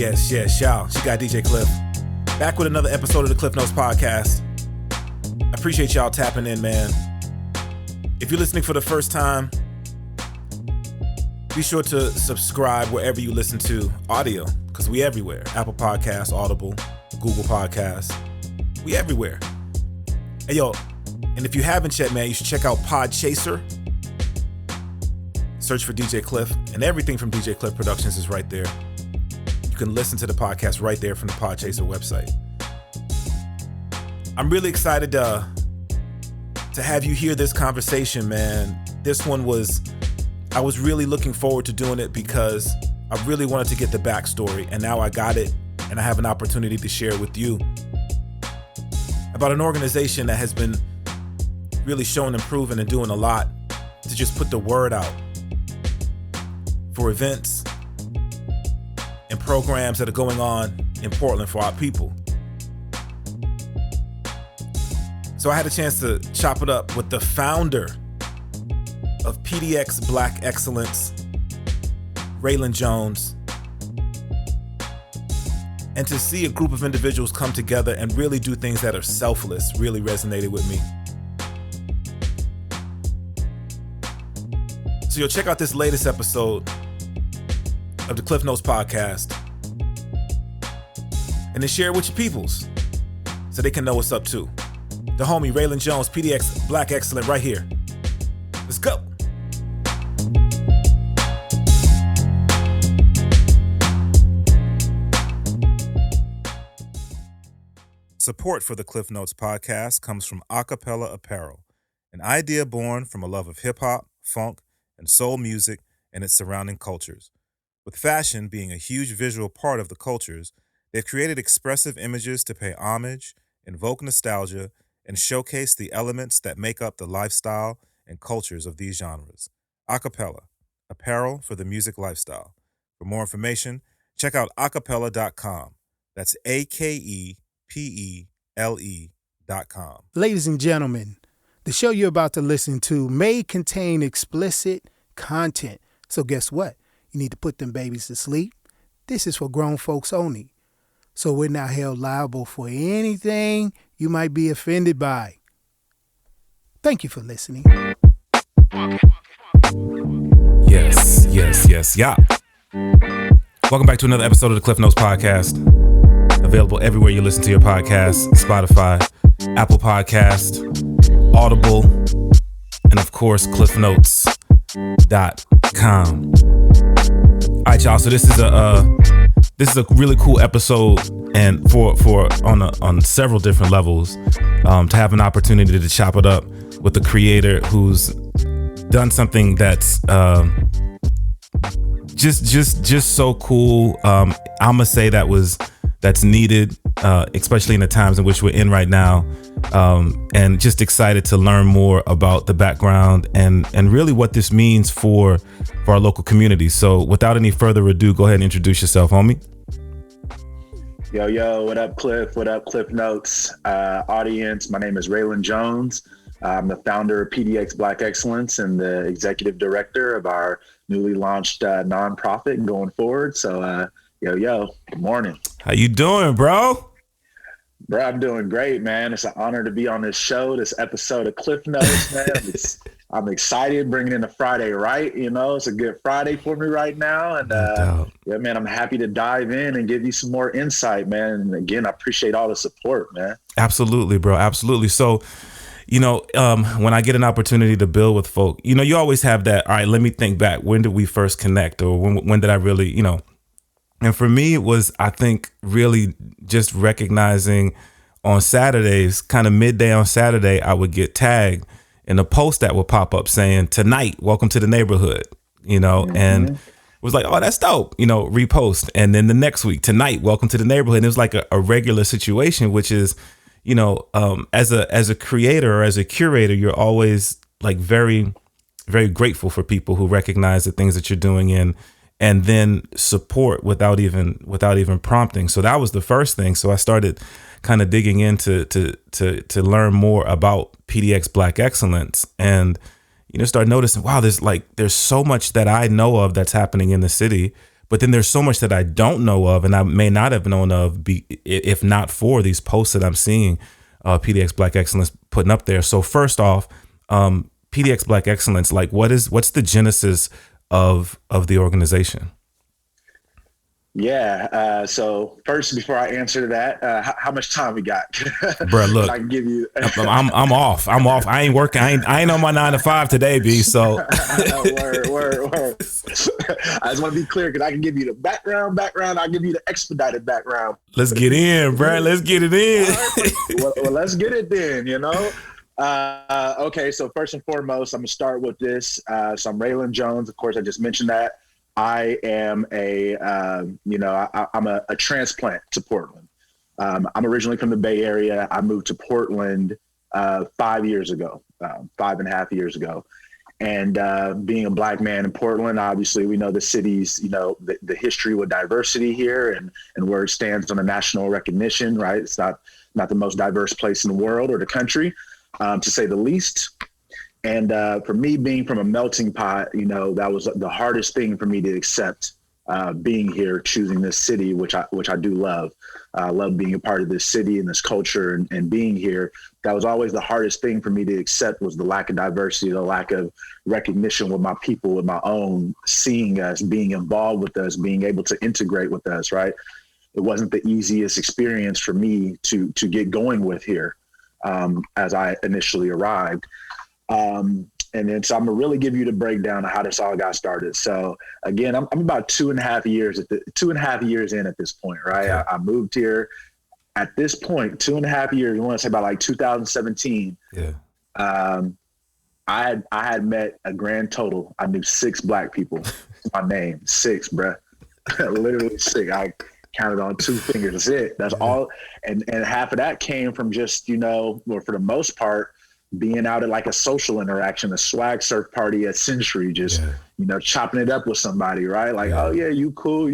Yes, y'all. She got DJ Klyph. Back with another episode of the Klyph Notes podcast. I appreciate y'all tapping in, man. If you're listening for the first time, be sure to subscribe wherever you listen to audio, because we everywhere. Apple Podcasts, Audible, Google Podcasts. We everywhere. Hey, yo, and if you haven't yet, man, you should check out Podchaser. Search for DJ Klyph, and everything from DJ Klyph Productions is right there. You can listen to the podcast right there from the Podchaser website. I'm really excited to have you hear this conversation, man. This one I was really looking forward to doing it because I really wanted to get the backstory, and now I got it, and I have an opportunity to share with you about an organization that has been really showing and proving and doing a lot to just put the word out for events and programs that are going on in Portland for our people. So I had a chance to chop it up with the founder of PDX Black Excellence, Ralen Jones, and to see a group of individuals come together and really do things that are selfless really resonated with me. So you'll check out this latest episode of the Klyph Notes podcast and then share it with your peoples so they can know what's up too. The homie Ralen Jones, PDX Black Excellent, right here. Let's go. Support for the Klyph Notes podcast comes from Acapella Apparel, an idea born from a love of hip-hop, funk, and soul music and its surrounding cultures. With fashion being a huge visual part of the cultures, they've created expressive images to pay homage, invoke nostalgia, and showcase the elements that make up the lifestyle and cultures of these genres. Acapella, apparel for the music lifestyle. For more information, check out acapella.com. That's AKEPELE.com. Ladies and gentlemen, the show you're about to listen to may contain explicit content. So guess what? You need to put them babies to sleep. This is for grown folks only. So we're not held liable for anything you might be offended by. Thank you for listening. Yes, yeah. Welcome back to another episode of the Klyph Notes podcast. Available everywhere you listen to your podcasts: Spotify, Apple Podcast, Audible, and of course, KlyphNotes.com. All right, y'all. So this is a really cool episode, and for on several different levels, to have an opportunity to chop it up with a creator who's done something that's just so cool. I'm gonna say that's needed, especially in the times in which we're in right now, and just excited to learn more about the background and really what this means for our local community. So without any further ado, go ahead and introduce yourself, homie. Yo, what up, Klyph? What up, Klyph Notes audience? My name is Ralen Jones. I'm the founder of PDX Black Excellence and the executive director of our newly launched nonprofit going forward. So, good morning. How you doing, bro? Bro, I'm doing great, man. It's an honor to be on this show, this episode of Klyph Notes, man. I'm excited bringing in a Friday, right? You know, it's a good Friday for me right now. And man, I'm happy to dive in and give you some more insight, man. And again, I appreciate all the support, man. Absolutely, bro. Absolutely. So, when I get an opportunity to build with folk, you always have that, all right, let me think back. When did we first connect? Or when did I really, and for me, it was, I think, really just recognizing on Saturdays, kind of midday on Saturday, I would get tagged in a post that would pop up saying, "Tonight, welcome to the neighborhood," and it was like, oh, that's dope, repost. And then the next week, "Tonight, welcome to the neighborhood." And it was like a regular situation, which is, as a creator or as a curator, you're always like very, very grateful for people who recognize the things that you're doing and then support without even prompting. So that was the first thing. So I started kind of digging into to learn more about PDX Black Excellence, and start noticing, wow, there's so much that I know of that's happening in the city, But then there's so much that I don't know of, and I may not have known of if not for these posts that I'm seeing PDX Black Excellence putting up there. So first off, PDX Black Excellence, like what's the genesis of the organization? Yeah. So first, before I answer that, how much time we got? Bro, look, I can give you. I'm off. I ain't working. I ain't on my 9 to 5 today, B. So word. I just want to be clear because I can give you the background. I'll give you the expedited background. Let's get in, bro. Let's get it in. Right. Well, let's get it then. Okay. So first and foremost, I'm gonna start with this. So I'm Ralen Jones. Of course, I just mentioned that. I am I'm a transplant to Portland. I'm originally from the Bay Area. I moved to Portland 5 years ago, 5.5 years ago. And being a Black man in Portland, obviously we know the city's, the history with diversity here and where it stands on a national recognition, right? It's not the most diverse place in the world or the country, to say the least. And for me, being from a melting pot, that was the hardest thing for me to accept, being here, choosing this city, which I do love. I love being a part of this city and this culture and being here. That was always the hardest thing for me to accept, was the lack of diversity, the lack of recognition with my people, with my own, seeing us, being involved with us, being able to integrate with us, right? It wasn't the easiest experience for me to get going with here as I initially arrived. And then, so I'm gonna really give you the breakdown of how this all got started. So again, I'm about 2.5 years in at this point, right? Okay. I moved here at this point, 2.5 years. I want to say about like 2017. Yeah. I had met a grand total. I knew 6 Black people. My name, 6, bruh. Literally 6. I counted on 2 fingers. That's it. That's all. And half of that came from just, or for the most part, being out at like a social interaction, a swag surf party at Century, just, chopping it up with somebody, right? Like, oh yeah, you cool,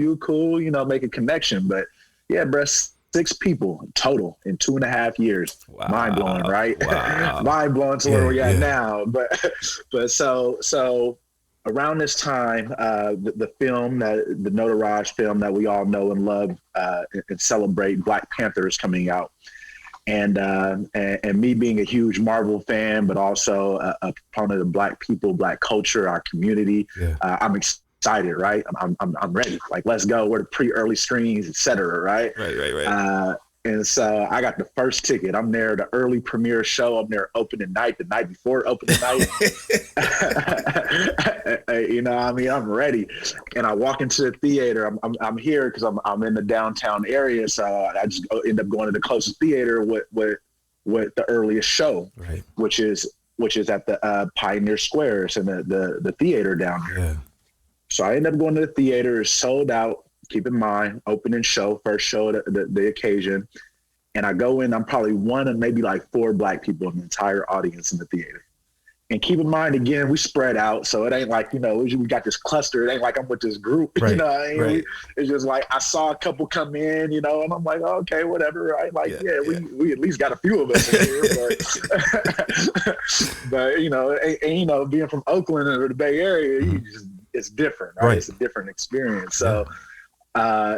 make a connection. But yeah, bro, 6 people total in 2.5 years. Wow. Mind blowing, right? Wow. Mind blowing to where we at now. But so around this time, the film, the notarized film that we all know and love and celebrate, Black Panther, is coming out. And me being a huge Marvel fan, but also a proponent of Black people, Black culture, our community, I'm excited, right? I'm ready. Like, let's go. We're the pre-early screenings, et cetera, right? Right. And so I got the first ticket. I'm there, the early premiere show. I'm there opening night, the night before opening night. I'm ready. And I walk into the theater. I'm here because I'm in the downtown area. So I just end up going to the closest theater with the earliest show, right, which is at the Pioneer Squares and the theater down here. Yeah. So I end up going to the theater. It's sold out. Keep in mind, opening show, first show of the occasion. And I go in, I'm probably one of maybe like 4 Black people in the entire audience in the theater. And keep in mind, again, we spread out. So it ain't like, we got this cluster. It ain't like I'm with this group, right, right. It's just like, I saw a couple come in, and I'm like, oh, okay, whatever. Right. Like, we at least got a few of us in here, but being from Oakland or the Bay Area, it's different, right? It's a different experience. So,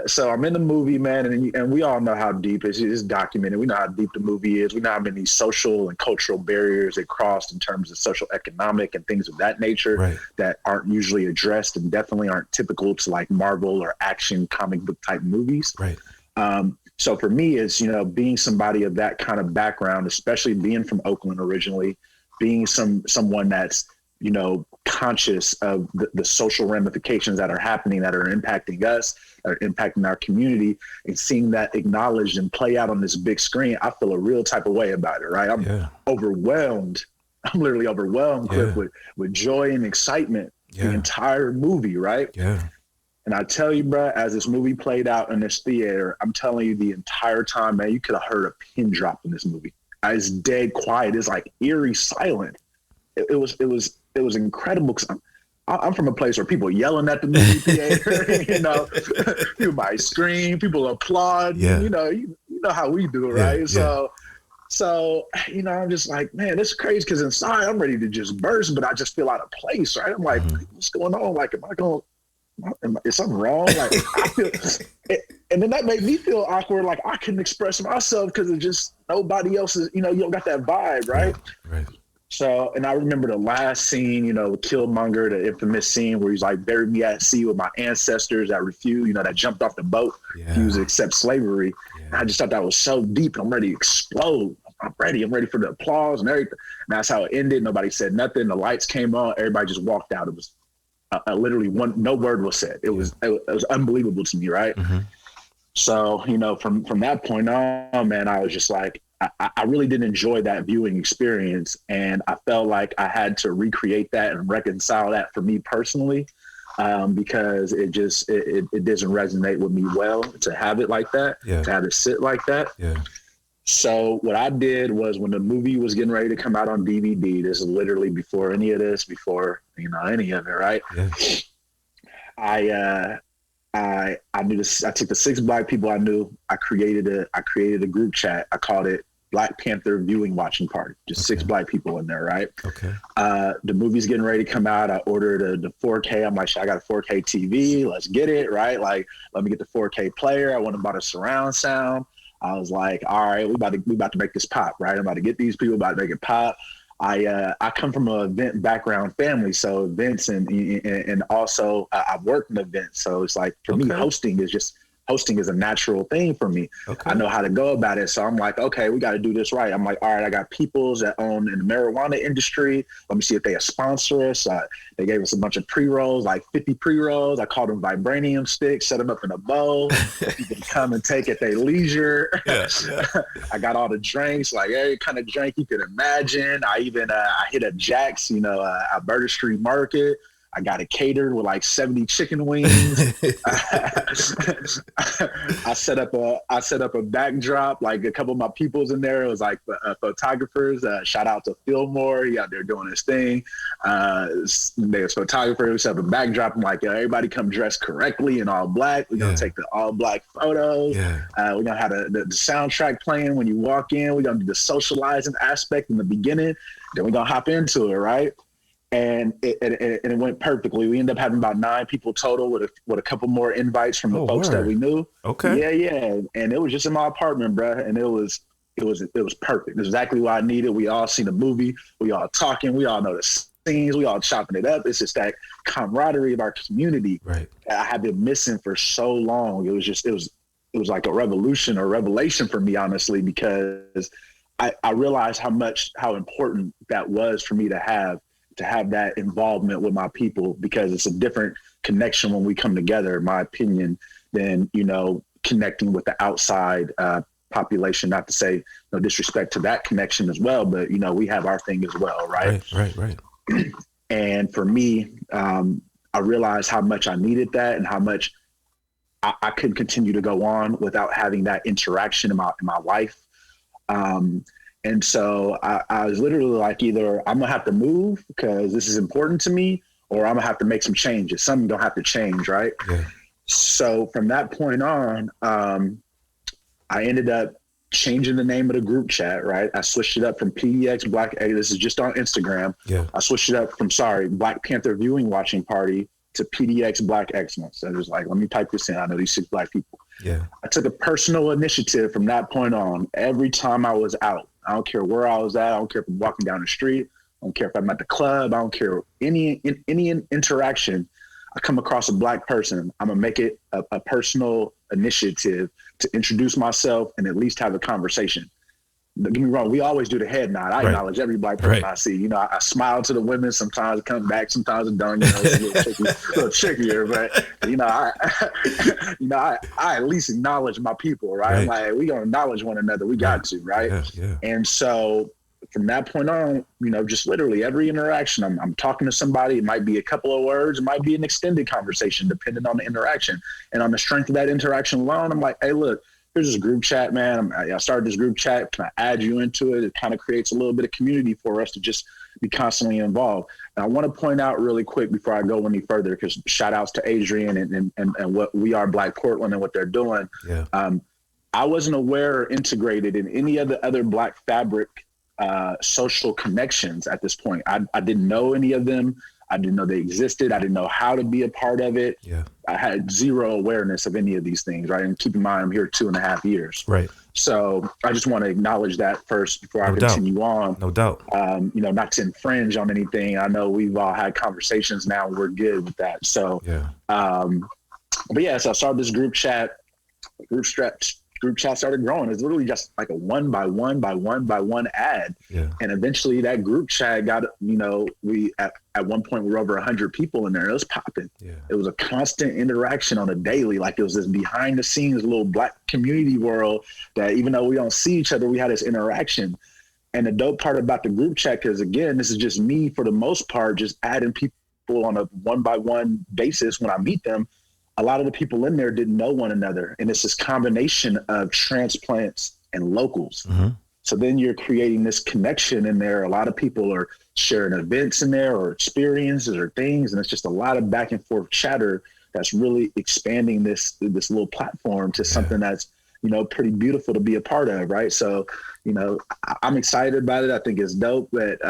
so I'm in the movie, man, and we all know how deep it's documented. We know how deep the movie is. We know how many social and cultural barriers it crossed in terms of social, economic, and things of that nature that aren't usually addressed and definitely aren't typical to like Marvel or action comic book type movies. Right. So for me, it's, being somebody of that kind of background, especially being from Oakland originally, being someone that's, conscious of the social ramifications that are happening, that are impacting us, are impacting our community, and seeing that acknowledged and play out on this big screen, I feel a real type of way about it, right? I'm overwhelmed. I'm literally overwhelmed with joy and excitement the entire movie, right? Yeah. And I tell you, bro, as this movie played out in this theater, I'm telling you, the entire time, man, you could have heard a pin drop in this movie. It's dead quiet. It's like eerie silent. It was incredible because I'm from a place where people yelling at the movie theater, people might scream, people applaud, you know how we do it, right? So, I'm just like, man, this is crazy because inside I'm ready to just burst, but I just feel out of place, right? I'm like, what's going on? Like, am I going is something wrong? Like, I feel, and then that made me feel awkward. Like I couldn't express myself because it's just nobody else is, you don't got that vibe, right? Right. So, and I remember the last scene, with Killmonger, the infamous scene where he's like, bury me at sea with my ancestors that refused, that jumped off the boat, refused to accept slavery. Yeah. And I just thought that was so deep, and I'm ready to explode. I'm ready for the applause and everything. And that's how it ended. Nobody said nothing. The lights came on. Everybody just walked out. It was literally no word was said. It was unbelievable to me, right? Mm-hmm. So, from that point on, man, I was just like, I really didn't enjoy that viewing experience. And I felt like I had to recreate that and reconcile that for me personally, because it doesn't resonate with me well to have it like that, to have it sit like that. Yeah. So what I did was, when the movie was getting ready to come out on DVD, this is literally before any of this, before, any of it, right? Yeah. I knew this. I took the 6 Black people I knew. I created a group chat. I called it Black Panther Viewing Watching Party. Just 6 Black people in there, right? Okay. The movie's getting ready to come out. I ordered the 4K. I'm like, I got a 4K TV. Let's get it, right? Like, let me get the 4K player. I went and bought a surround sound. I was like, all right, we about to make this pop, right? I'm about to get these people, about to make it pop. I come from an event background family, so events and also I've worked in events, so it's like for me, hosting is a natural thing for me. Okay. I know how to go about it, so I'm like, okay, we got to do this right. I'm like, all right, I got peoples that own in the marijuana industry. Let me see if they sponsor us. They gave us a bunch of pre-rolls, like 50 pre-rolls. I called them vibranium sticks, set them up in a bowl. You can come and take at their leisure. Yeah. I got all the drinks, like every kind of drink you could imagine. I even I hit a Jack's, at Burger Street Market. I got it catered with like 70 chicken wings. I set up a backdrop, like a couple of my peoples in there. It was like photographers. Shout out to Fillmore. He out there doing his thing. There's photographers. We set up a backdrop. I'm like, everybody come dressed correctly in all black. We're going to take the all black photos. Yeah. We're going to have the soundtrack playing when you walk in. We're going to do the socializing aspect in the beginning. Then we're going to hop into it, right? And it went perfectly. We ended up having about 9 people total with a couple more invites from the folks that we knew. Okay. Yeah. And it was just in my apartment, bro. And it was perfect. It was exactly what I needed. We all seen the movie. We all talking. We all know the scenes. We all chopping it up. It's just that camaraderie of our community that I had been missing for so long. It was like a revelation for me, honestly, because I realized how important that was for me to have that involvement with my people, because it's a different connection when we come together, in my opinion, than, connecting with the outside population. Not to say no disrespect to that connection as well, but, we have our thing as well, right? Right. And for me, I realized how much I needed that and how much I couldn't continue to go on without having that interaction in my life. And so I was literally like, either I'm going to have to move because this is important to me, or I'm going to have to make some changes. Something don't have to change, right? Yeah. So from that point on, I ended up changing the name of the group chat, right? I switched it up from PDX Black, this is just on Instagram. Yeah. I switched it up from, Black Panther Viewing Watching Party to PDX Black Excellence. I was like, let me type this in. I know these 6 Black people. Yeah. I took a personal initiative from that point on. Every time I was out, I don't care where I was at. I don't care if I'm walking down the street. I don't care if I'm at the club. I don't care any interaction. I come across a Black person, I'm gonna make it a personal initiative to introduce myself and at least have a conversation. Don't get me wrong, we always do the head nod. I acknowledge every Black person I see. I smile to the women. Sometimes it comes back, sometimes it don't. It's a little trickier, but I at least acknowledge my people, right? I'm like, we gonna acknowledge one another. We got to, right? Yeah. And so from that point on, just literally every interaction, I'm talking to somebody. It might be a couple of words, it might be an extended conversation, depending on the interaction. And on the strength of that interaction alone, I'm like, hey, look, here's this group chat, man. I started this group chat. Can I add you into it? It kind of creates a little bit of community for us to just be constantly involved. And I want to point out really quick before I go any further, because shout outs to Adrian and what We Are Black Portland and what they're doing. Yeah. I wasn't aware or integrated in any of the other Black fabric social connections at this point. I didn't know any of them. I didn't know they existed. I didn't know how to be a part of it. Yeah. I had zero awareness of any of these things, right? And keep in mind, I'm here 2.5 years. Right. So I just want to acknowledge that first before I No doubt. continue on. No doubt. Not to infringe on anything. I know we've all had conversations now. We're good with that. So, Yeah. but yeah, so I started this group chat. Group chat started growing. It's literally just like a 1 by 1 by 1 by 1 ad. Yeah. And eventually that group chat got, we at one point we were over 100 people in there. It was popping. Yeah. It was a constant interaction on a daily. Like it was this behind the scenes little Black community world that even though we don't see each other, we had this interaction. And the dope part about the group chat, because again, this is just me for the most part, just adding people on a 1 by 1 basis when I meet them. A lot of the people in there didn't know one another. And it's this combination of transplants and locals. Mm-hmm. So then you're creating this connection in there. A lot of people are sharing events in there or experiences or things. And it's just a lot of back and forth chatter that's really expanding this little platform to something that's, pretty beautiful to be a part of. Right. So, I'm excited about it. I think it's dope. But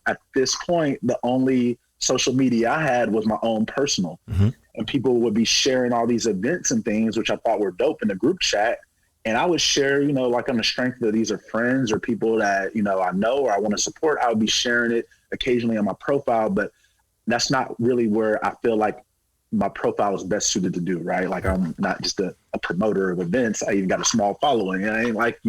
at this point, the only social media I had was my own personal. Mm-hmm. And people would be sharing all these events and things, which I thought were dope in the group chat. And I would share, like on the strength of these are friends or people that, I know or I want to support. I would be sharing it occasionally on my profile, but that's not really where I feel like my profile is best suited to do, right? Like I'm not just a promoter of events. I even got a small following. And I ain't like,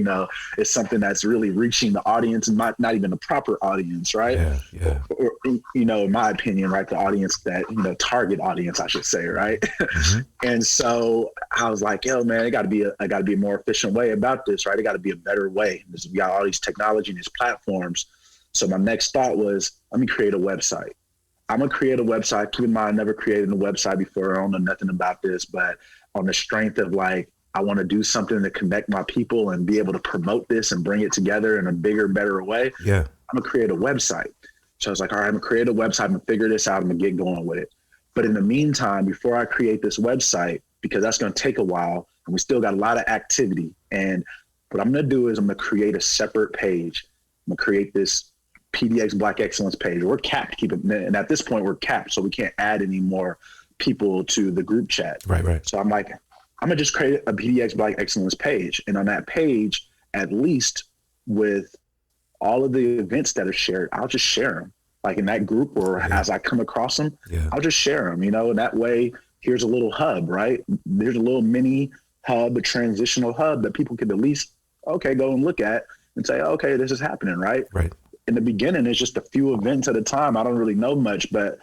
it's something that's really reaching the audience and not even the proper audience, right? Yeah. Or, in my opinion, right, the audience that, target audience, I should say, right? Mm-hmm. And so I was like, yo, man, it got to be a more efficient way about this, right? It got to be a better way. We got all these technology and these platforms. So my next thought was, let me create a website. I'm going to create a website. Keep in mind, I never created a website before. I don't know nothing about this, but on the strength of like, I want to do something to connect my people and be able to promote this and bring it together in a bigger, better way. Yeah. I'm going to create a website. So I was like, all right, I'm going to create a website. I'm going to figure this out. I'm going to get going with it. But in the meantime, before I create this website, because that's going to take a while and we still got a lot of activity. And what I'm going to do is I'm going to create a separate page. I'm going to create this PDX Black Excellence page. We're capped, and at this point we're capped, so we can't add any more people to the group chat. Right. So I'm like, I'm gonna just create a PDX Black Excellence page, and on that page, at least with all of the events that are shared, I'll just share them, like in that group, or as I come across them, I'll just share them. And that way, here's a little hub, right? There's a little mini hub, a transitional hub that people could at least go and look at and say, okay, this is happening, right? Right. In the beginning, it's just a few events at a time. I don't really know much, but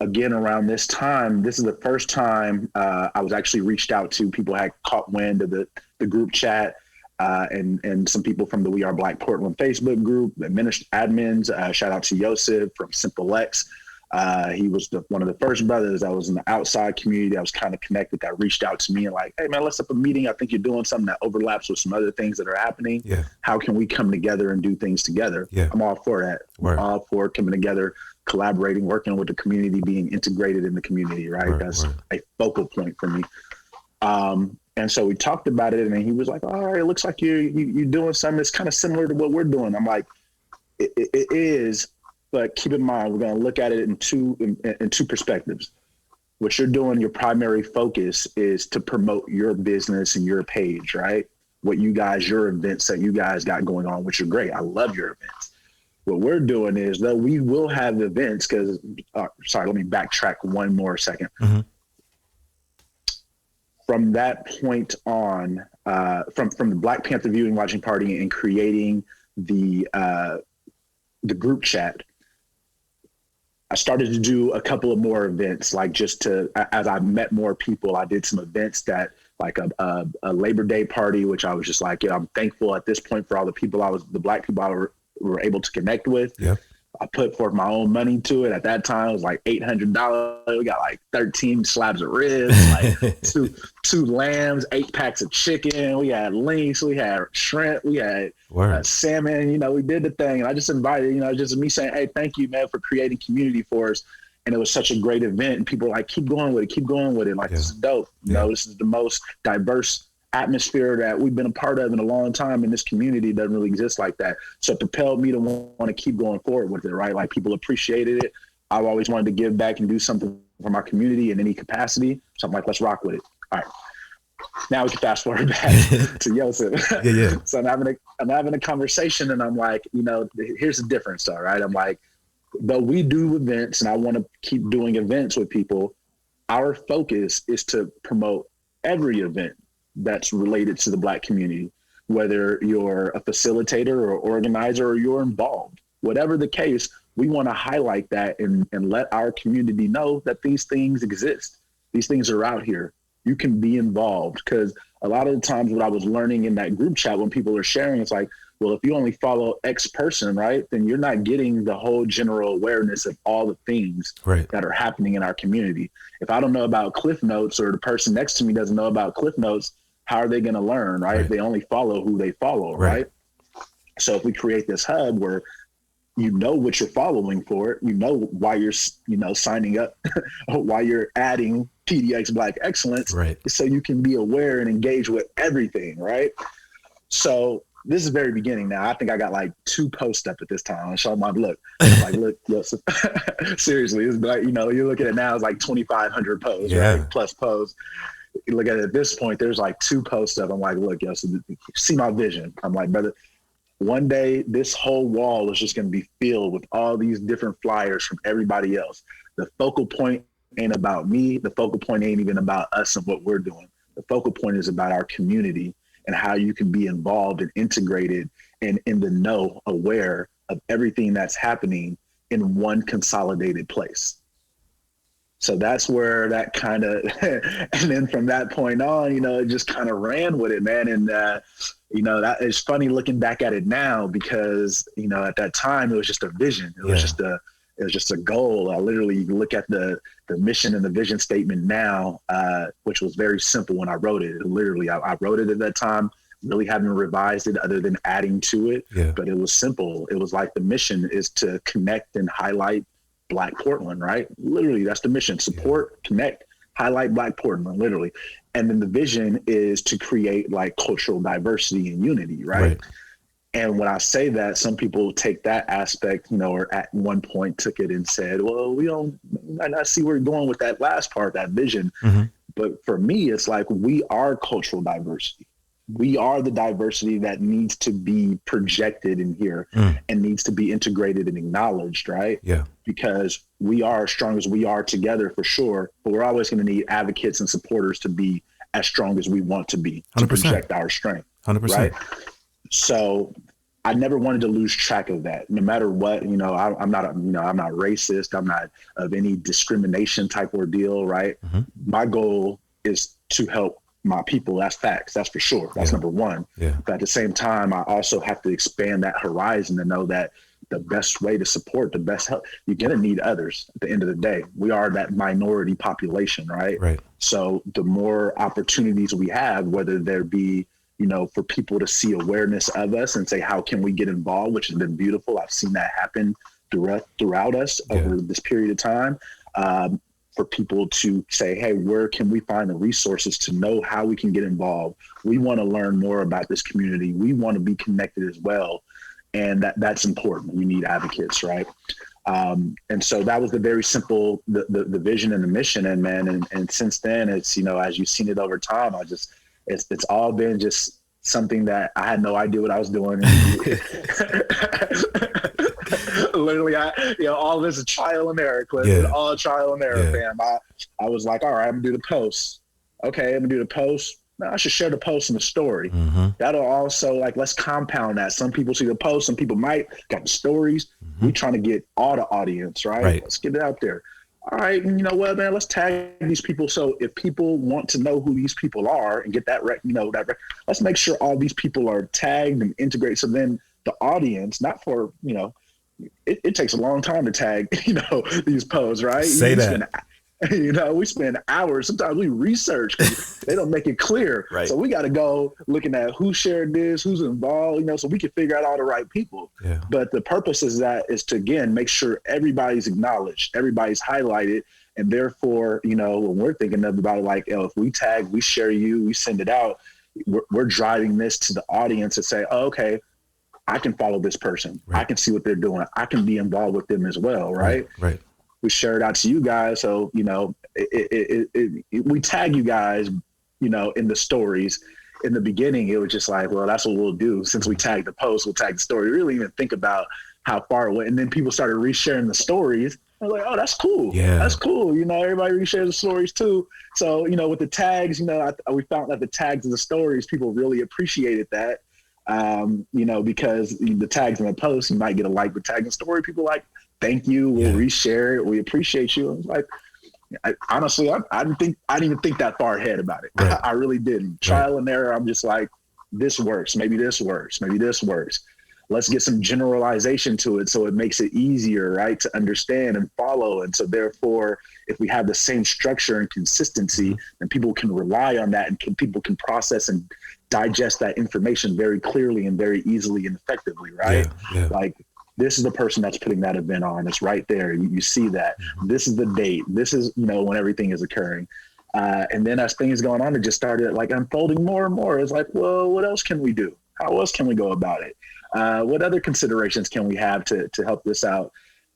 again, around this time, this is the first time I was actually reached out to. People had caught wind of the group chat and some people from the We Are Black Portland Facebook group, admins. Shout out to Yosef from Simple X. He was one of the first brothers that was in the outside community. I was kind of connected that reached out to me and like, hey man, let's up a meeting. I think you're doing something that overlaps with some other things that are happening. Yeah. How can we come together and do things together? Yeah. I'm all for that. Word. I'm all for coming together, collaborating, working with the community, being integrated in the community, right? That's a focal point for me. And so we talked about it and he was like, all right, it looks like you're doing something that's kind of similar to what we're doing. I'm like, it is. But keep in mind, we're going to look at it in two perspectives. What you're doing, your primary focus is to promote your business and your page, right? Your events that you guys got going on, which are great. I love your events. What we're doing is, though, we will have events because, let me backtrack one more second. Mm-hmm. From that point on, from the Black Panther viewing watching party and creating the group chat, I started to do a couple of more events, like as I met more people, I did some events that like a Labor Day party, which I was just like, I'm thankful at this point for all the Black people I were able to connect with. Yeah. I put forth my own money to it. At that time, it was like $800. We got like 13 slabs of ribs, like two lambs, 8 packs of chicken. We had links, we had shrimp, we had salmon. We did the thing. And I just invited, just me saying, hey, thank you, man, for creating community for us. And it was such a great event. And people were like, keep going with it. Like, this is dope. This is the most diverse atmosphere that we've been a part of in a long time, and this community doesn't really exist like that. So it propelled me to want to keep going forward with it, right? Like, people appreciated it. I've always wanted to give back and do something for my community in any capacity. So I'm like, let's rock with it. All right. Now we can fast forward back to Yosef. Yeah. So I'm having a conversation, and I'm like, here's the difference though, right? I'm like, though we do events and I want to keep doing events with people, our focus is to promote every event that's related to the Black community, whether you're a facilitator or organizer or you're involved, whatever the case, we want to highlight that and let our community know that these things exist. These things are out here. You can be involved, because a lot of the times what I was learning in that group chat when people are sharing, it's like, well, if you only follow X person, right, then you're not getting the whole general awareness of all the things that are happening in our community. If I don't know about Klyph Notes, or the person next to me doesn't know about Klyph Notes, how are they going to learn, right? They only follow who they follow, right? So if we create this hub where you know what you're following for it, you know why you're, signing up, why you're adding PDX Black Excellence, so you can be aware and engage with everything, right? So this is the very beginning now. I think I got like 2 posts up at this time. I show my look. I'm like, look, seriously, it's like, you look at it now, it's like 2,500 posts, right? Plus posts. You look at it at this point, there's like 2 posts up. I'm like, look, see my vision. I'm like, brother, one day this whole wall is just going to be filled with all these different flyers from everybody else. The focal point ain't about me. The focal point ain't even about us and what we're doing. The focal point is about our community and how you can be involved and integrated and in the know, aware of everything that's happening in one consolidated place. So that's where that kind of, and then from that point on, it just kind of ran with it, man. And, that it's funny looking back at it now, because, at that time it was just a vision. It was just a goal. I literally look at the mission and the vision statement now, which was very simple when I wrote it. Literally, I wrote it at that time, really haven't revised it other than adding to it. But it was simple. It was like, the mission is to connect and highlight Black Portland, right? Literally, that's the mission. Support, connect, highlight Black Portland, literally. And then the vision is to create like cultural diversity and unity, right? And when I say that, some people take that aspect, or at one point took it and said, well, we might not see where you're going with that last part, that vision. But for me, it's like, we are cultural diversity. We are the diversity that needs to be projected in here and needs to be integrated and acknowledged, right? Because we are as strong as we are together, for sure, but we're always going to need advocates and supporters to be as strong as we want to be, to 100%. Project our strength, 100%. Right? So I never wanted to lose track of that, no matter what. I'm not, I'm not racist. I'm not of any discrimination type ordeal, right? My goal is to help my people. That's facts. That's for sure. That's number one. But at the same time, I also have to expand that horizon to know that the best way to support, the best help, you're going to need others at the end of the day. We are that minority population, right? So the more opportunities we have, whether there be, for people to see awareness of us and say, how can we get involved, which has been beautiful. I've seen that happen throughout us over this period of time. For people to say, hey, where can we find the resources to know how we can get involved? We want to learn more about this community. We want to be connected as well. And that's important. We need advocates, right? And so that was the very simple, the vision and the mission. And man, and since then, it's, as you've seen it over time, it's all been just something that I had no idea what I was doing. Literally, all this is trial and error, Klyph. All trial and error, fam. I was like, all right, I'm gonna do the post. Okay, I'm gonna do the post. Now I should share the post and the story. That'll also, like, let's compound that. Some people see the post, some people might got the stories. We trying to get all the audience, right? Let's get it out there. All right, you know what, man? Let's tag these people. So if people want to know who these people are and get that, let's make sure all these people are tagged and integrated. So then the audience, not for, it takes a long time to tag, these posts, right? Say that. We spend hours. Sometimes we research because they don't make it clear. So we got to go looking at who shared this, who's involved, so we can figure out all the right people. But the purpose is to, again, make sure everybody's acknowledged, everybody's highlighted. And therefore, when we're thinking about it, like, if we tag, we share you, we send it out, we're driving this to the audience and say, oh, okay, I can follow this person. I can see what they're doing. I can be involved with them as well. Right. we share it out to you guys. So, you know, we tag you guys, you know, in the stories. In the beginning, it was just like, well, that's what we'll do. Since we tagged the post, we'll tag the story. We really even think about how far it went. And then people started resharing the stories. I was like, oh, that's cool. Yeah. That's cool. You know, everybody reshares the stories too. So, you know, with the tags, you know, we found that the tags of the stories, people really appreciated that. You know, because the tags in the post, you might get a like, but tag in the story, people like, thank you. We'll reshare it. We appreciate you. I was like, honestly, I didn't even think that far ahead about it. Right. I really didn't. Trial and error. I'm just like, this works. Maybe this works. Maybe this works. Let's get some generalization to it so it makes it easier, right, to understand and follow. And so therefore, if we have the same structure and consistency, then people can rely on that, and people can process and digest that information very clearly and very easily and effectively, right? Like, this is the person that's putting that event on. It's right there. You see that. This is the date. This is, you know, when everything is occurring. And then as things going on, it just started like unfolding more and more. It's like, well, what else can we do? How else can we go about it? What other considerations can we have to help this out?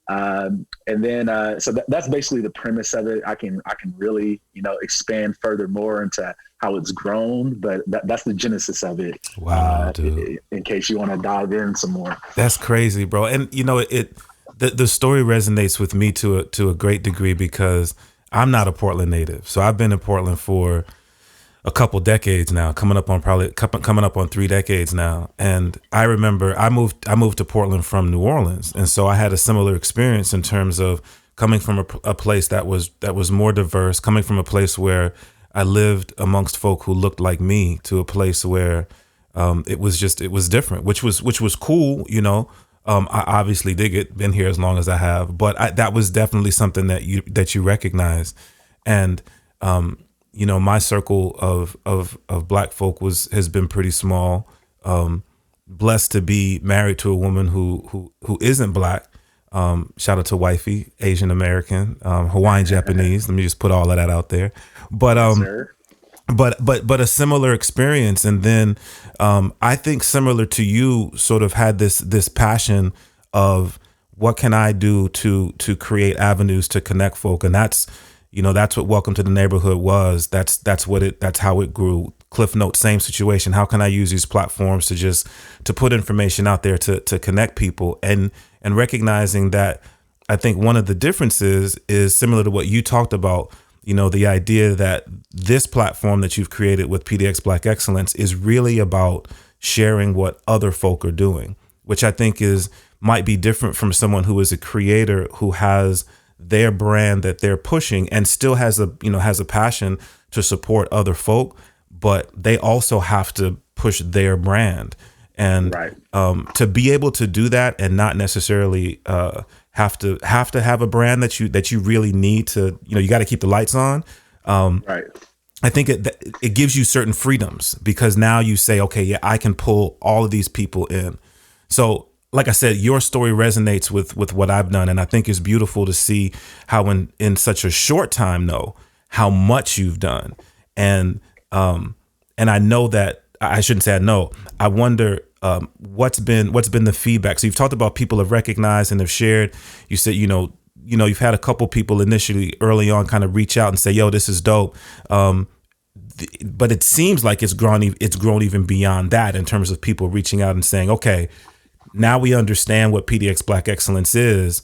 And then, so that's basically the premise of it. I can really, you know, expand further more into how it's grown, but that's the genesis of it. Wow, dude. In case you want to dive in some more. That's crazy, bro. And you know, the story resonates with me to a great degree because I'm not a Portland native. So I've been in Portland for a couple decades now, coming up on 3 decades now. And I remember I moved to Portland from New Orleans. And so I had a similar experience in terms of coming from a place that was more diverse, coming from a place where I lived amongst folk who looked like me, to a place where it was different, which was cool. You know, I obviously dig it, been here as long as I have, but that was definitely something that you recognize. And, you know, my circle of Black folk has been pretty small. Blessed to be married to a woman who isn't Black. Shout out to wifey, Asian American, Hawaiian Japanese. Let me just put all of that out there. But but a similar experience. And then I think similar to you, sort of had this passion of what can I do to create avenues to connect folk. And that's what Welcome to the Neighborhood was. That's how it grew. Klyph Notes, same situation. How can I use these platforms to put information out there to connect people, and recognizing that I think one of the differences is similar to what you talked about. You know, the idea that this platform that you've created with PDX Black Excellence is really about sharing what other folk are doing, which I think might be different from someone who is a creator who has their brand that they're pushing and still has a passion to support other folk, but they also have to push their brand. And to be able to do that and not necessarily have to have a brand that you really need to, you got to keep the lights on. I think it gives you certain freedoms, because now you say, okay, yeah, I can pull all of these people in. So like I said, your story resonates with what I've done. And I think it's beautiful to see how in such a short time, how much you've done. And I know that, I shouldn't say I know, I wonder what's been the feedback. So you've talked about people have recognized and have shared. You said, you've had a couple people initially early on kind of reach out and say, yo, this is dope. But it seems like it's grown even beyond that, in terms of people reaching out and saying, okay, now we understand what PDX Black Excellence is.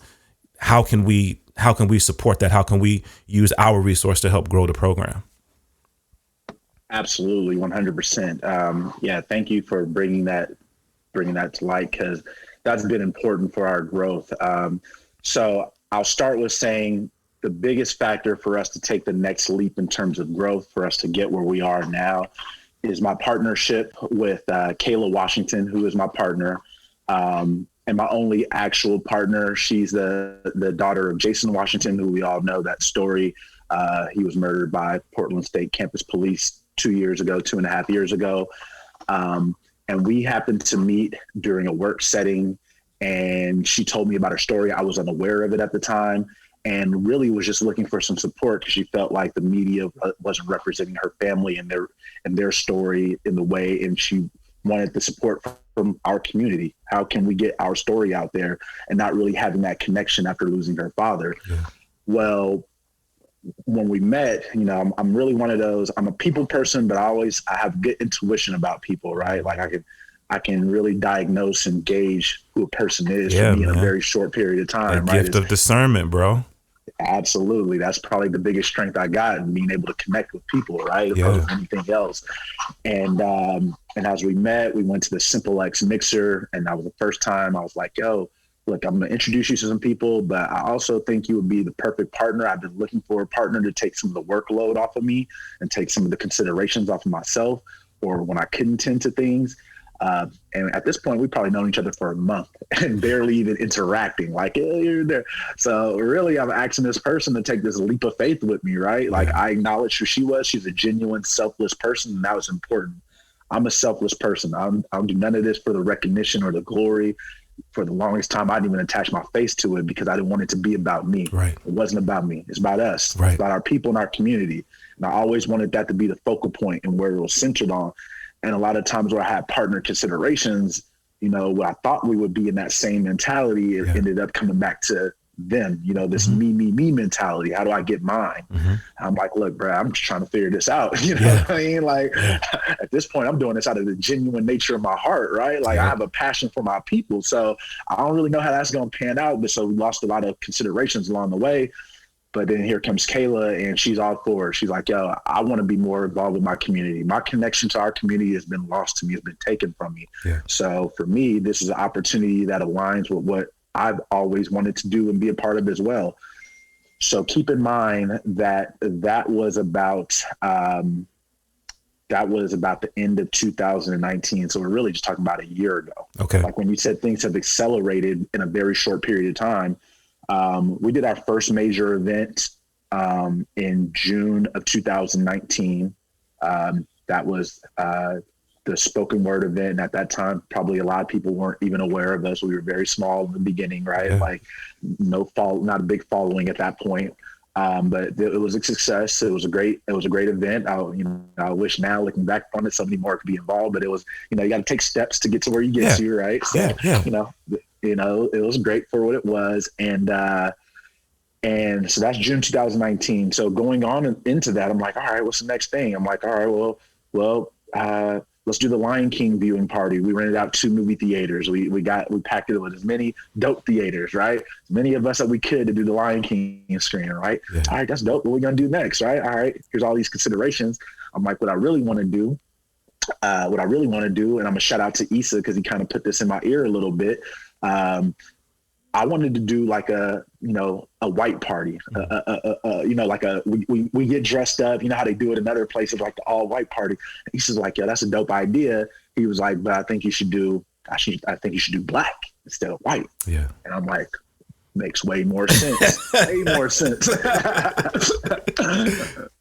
How can we support that? How can we use our resource to help grow the program? Absolutely, 100%. Yeah, thank you for bringing that to light, because that's been important for our growth. So I'll start with saying the biggest factor for us to take the next leap in terms of growth, for us to get where we are now, is my partnership with Kayla Washington, who is my partner, and my only actual partner. She's the daughter of Jason Washington, who we all know that story. He was murdered by Portland State Campus Police 2.5 years ago. And we happened to meet during a work setting, and she told me about her story. I was unaware of it at the time, and really was just looking for some support, because she felt like the media wasn't representing her family and their story in the way, and she wanted the support from our community. How can we get our story out there, and not really having that connection after losing her father? Well, when we met, you know, I'm really one of those, I'm a people person, but I have good intuition about people, right? Like I can really diagnose and gauge who a person is for me in a very short period of time, that right? gift of discernment, bro. Absolutely. That's probably the biggest strength I got in being able to connect with people, right? Opposed to anything else. And as we met, we went to the Simple X mixer, and that was the first time I was like, yo, look, I'm going to introduce you to some people, but I also think you would be the perfect partner. I've been looking for a partner to take some of the workload off of me and take some of the considerations off of myself, or when I couldn't tend to things. And at this point, we've probably known each other for a month and barely even interacting. Like, hey, you're there. So really, I'm asking this person to take this leap of faith with me, right? Like, I acknowledge who she was. She's a genuine, selfless person, and that was important. I'm a selfless person. I'll do none of this for the recognition or the glory. For the longest time, I didn't even attach my face to it because I didn't want it to be about me. Right. It wasn't about me. It's about us. Right. It's about our people and our community. And I always wanted that to be the focal point and where it was centered on. And a lot of times where I had partner considerations, you know, what I thought we would be in that same mentality, it ended up coming back to them, you know, this me mentality. How do I get mine? I'm like, look, bro, I'm just trying to figure this out. You know what I mean? Like at this point, I'm doing this out of the genuine nature of my heart, right? Like I have a passion for my people. So I don't really know how that's going to pan out. But so we lost a lot of considerations along the way. But then here comes Kayla, and she's all for it. She's like, yo, I want to be more involved with my community. My connection to our community has been lost to me, has been taken from me. So for me, this is an opportunity that aligns with what I've always wanted to do and be a part of as well. So keep in mind that that was about the end of 2019. So we're really just talking about a year ago. Okay. Like when you said things have accelerated in a very short period of time. We did our first major event in June of 2019. That was the spoken word event. And at that time, probably a lot of people weren't even aware of us. We were very small in the beginning, right? Like not a big following at that point. But it was a success. It was a great event. I wish now looking back on it, so many more could be involved, but it was, you got to take steps to get to where you get to, right? So, it was great for what it was. And so that's June 2019. So going on into that, I'm like, all right, what's the next thing? I'm like, all right, well, let's do the Lion King viewing party. We rented out 2 movie theaters. We packed it with as many dope theaters, right? As many of us that we could to do the Lion King screening, right? All right, that's dope. What are we going to do next, right? All right, here's all these considerations. I'm like, what I really want to do, and I'm going to shout out to Issa because he kind of put this in my ear a little bit. I wanted to do like a white party, we get dressed up, you know how they do it in other places, like the all white party. And he says like, yeah, that's a dope idea. He was like, but I think you should do black instead of white. Yeah. And I'm like, makes way more sense. Way more sense.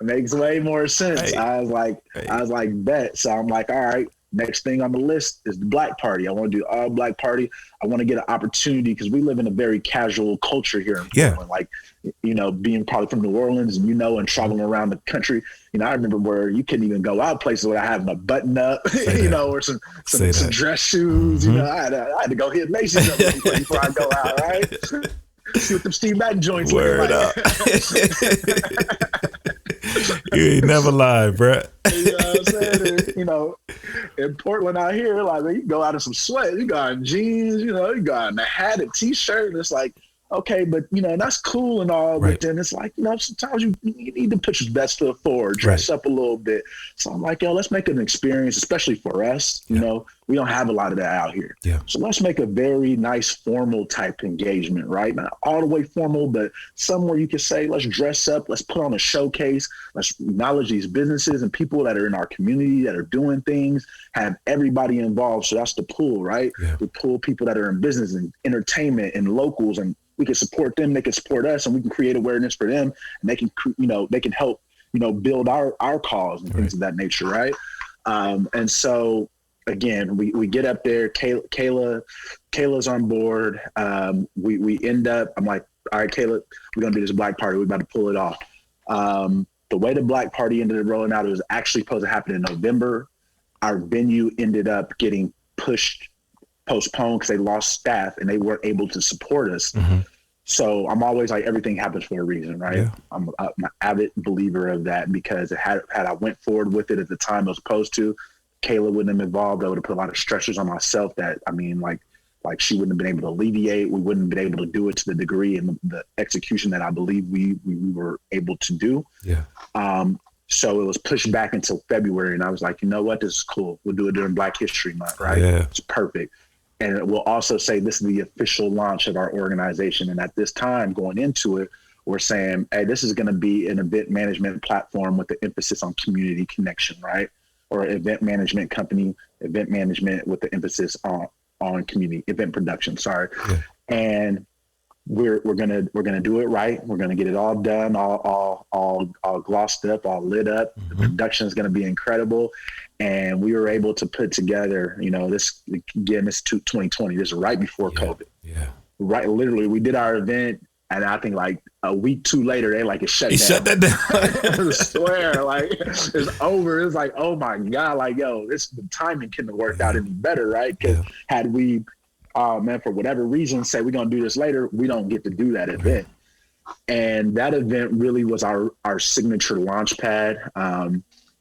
Makes way more sense. Hey. I was like, bet. So I'm like, all right. Next thing on the list is the black party. I want to do all black party. I want to get an opportunity because we live in a very casual culture here in Portland. Like, being probably from New Orleans and traveling around the country. I remember where you couldn't even go out places without having a button up, or some dress shoes. I had to go hit Macy's up before I go out, right? See what them Steve Madden joints Word up. You ain't never lied, bro. You know what I'm saying? In Portland out here, like, you go out in some sweat, you go out in jeans, you go out in a hat, a t-shirt, and it's like, okay, but that's cool and all, but then it's like, sometimes you need to put your best foot forward, dress up a little bit. So I'm like, yo, let's make an experience, especially for us. We don't have a lot of that out here. Yeah. So let's make a very nice formal type engagement, right? Not all the way formal, but somewhere you can say, let's dress up, let's put on a showcase, let's acknowledge these businesses and people that are in our community that are doing things, have everybody involved. So that's the pull, right? Yeah. We pull people that are in business and entertainment and locals, and we can support them, they can support us, and we can create awareness for them, and they can help, build our cause and things of that nature, right? And so again, we get up there, Kayla's on board. We end up, I'm like, all right, Kayla, we're gonna do this black party. We're about to pull it off. The way the black party ended up rolling out, it was actually supposed to happen in November. Our venue ended up getting postponed because they lost staff and they weren't able to support us. Mm-hmm. So I'm always like, everything happens for a reason, right? Yeah. I'm an avid believer of that, because had I went forward with it at the time I was supposed to, Kayla wouldn't have been involved. I would have put a lot of stressors on myself that, I mean, like she wouldn't have been able to alleviate. We wouldn't have been able to do it to the degree and the execution that I believe we were able to do. Yeah. So it was pushed back until February, and I was like, you know what, this is cool. We'll do it during Black History Month, right? Yeah. It's perfect. And it will also say this is the official launch of our organization. And at this time, going into it, we're saying, hey, this is going to be an event management platform with the emphasis on community connection, right? Or event management company, event management with the emphasis on community event production. Sorry. Yeah. And we're gonna do it right. We're gonna get it all done, all glossed up, all lit up. The production is gonna be incredible, and we were able to put together. You know, this again, this is 2020. This is right before COVID. Yeah. Right. Literally, we did our event, and I think like a week, 2 later, they like it shut down. Shut that down. I swear, like it's over. It's like, oh my God, like the timing couldn't have worked out any better, right? Because had we, man, for whatever reason, say we're gonna do this later, we don't get to do that event. And that event really was our signature launch pad.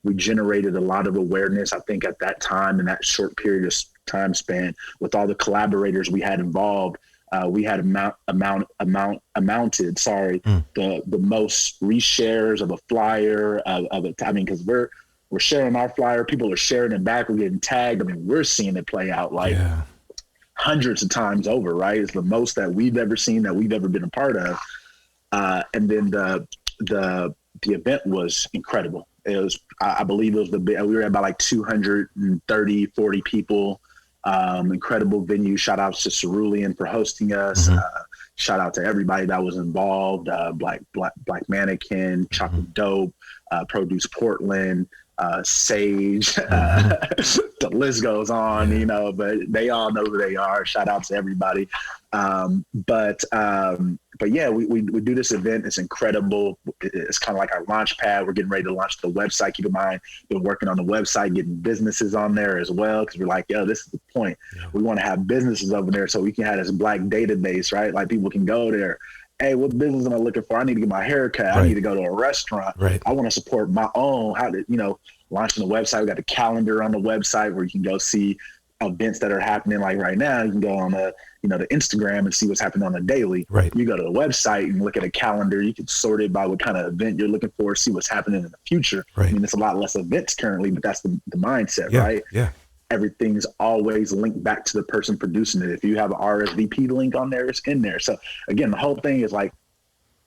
We generated a lot of awareness, I think, at that time, in that short period of time span, with all the collaborators we had involved. We had amounted the most reshares of a flyer of a. I mean, because we're sharing our flyer, people are sharing it back, we're getting tagged. I mean, we're seeing it play out like hundreds of times over, right? It's the most that we've ever seen, that we've ever been a part of. And then the event was incredible. It was, I believe it was we were at about like 230, 40 people. Incredible venue. Shout outs to Cerulean for hosting us. Shout out to everybody that was involved. Black Mannequin, Chocolate Dope, Produce Portland, Sage. The list goes on, you know, but they all know who they are. Shout out to everybody. But yeah, we do this event. It's incredible. It's kind of like our launch pad. We're getting ready to launch the website. Keep in mind, been working on the website, getting businesses on there as well, because we're like, yo, this is the point. We want to have businesses over there so we can have this Black database, right? Like people can go there. Hey, what business am I looking for? I need to get my hair cut. I need to go to a restaurant. I want to support my own. Launching the website. We got the calendar on the website where you can go see events that are happening. Like right now, you can go on the Instagram and see what's happening on the daily. You go to the website and look at a calendar. You can sort it by what kind of event you're looking for, see what's happening in the future. I mean, it's a lot less events currently, but that's the mindset, right? Everything's always linked back to the person producing it. If you have an RSVP link on there, it's in there. So again, the whole thing is like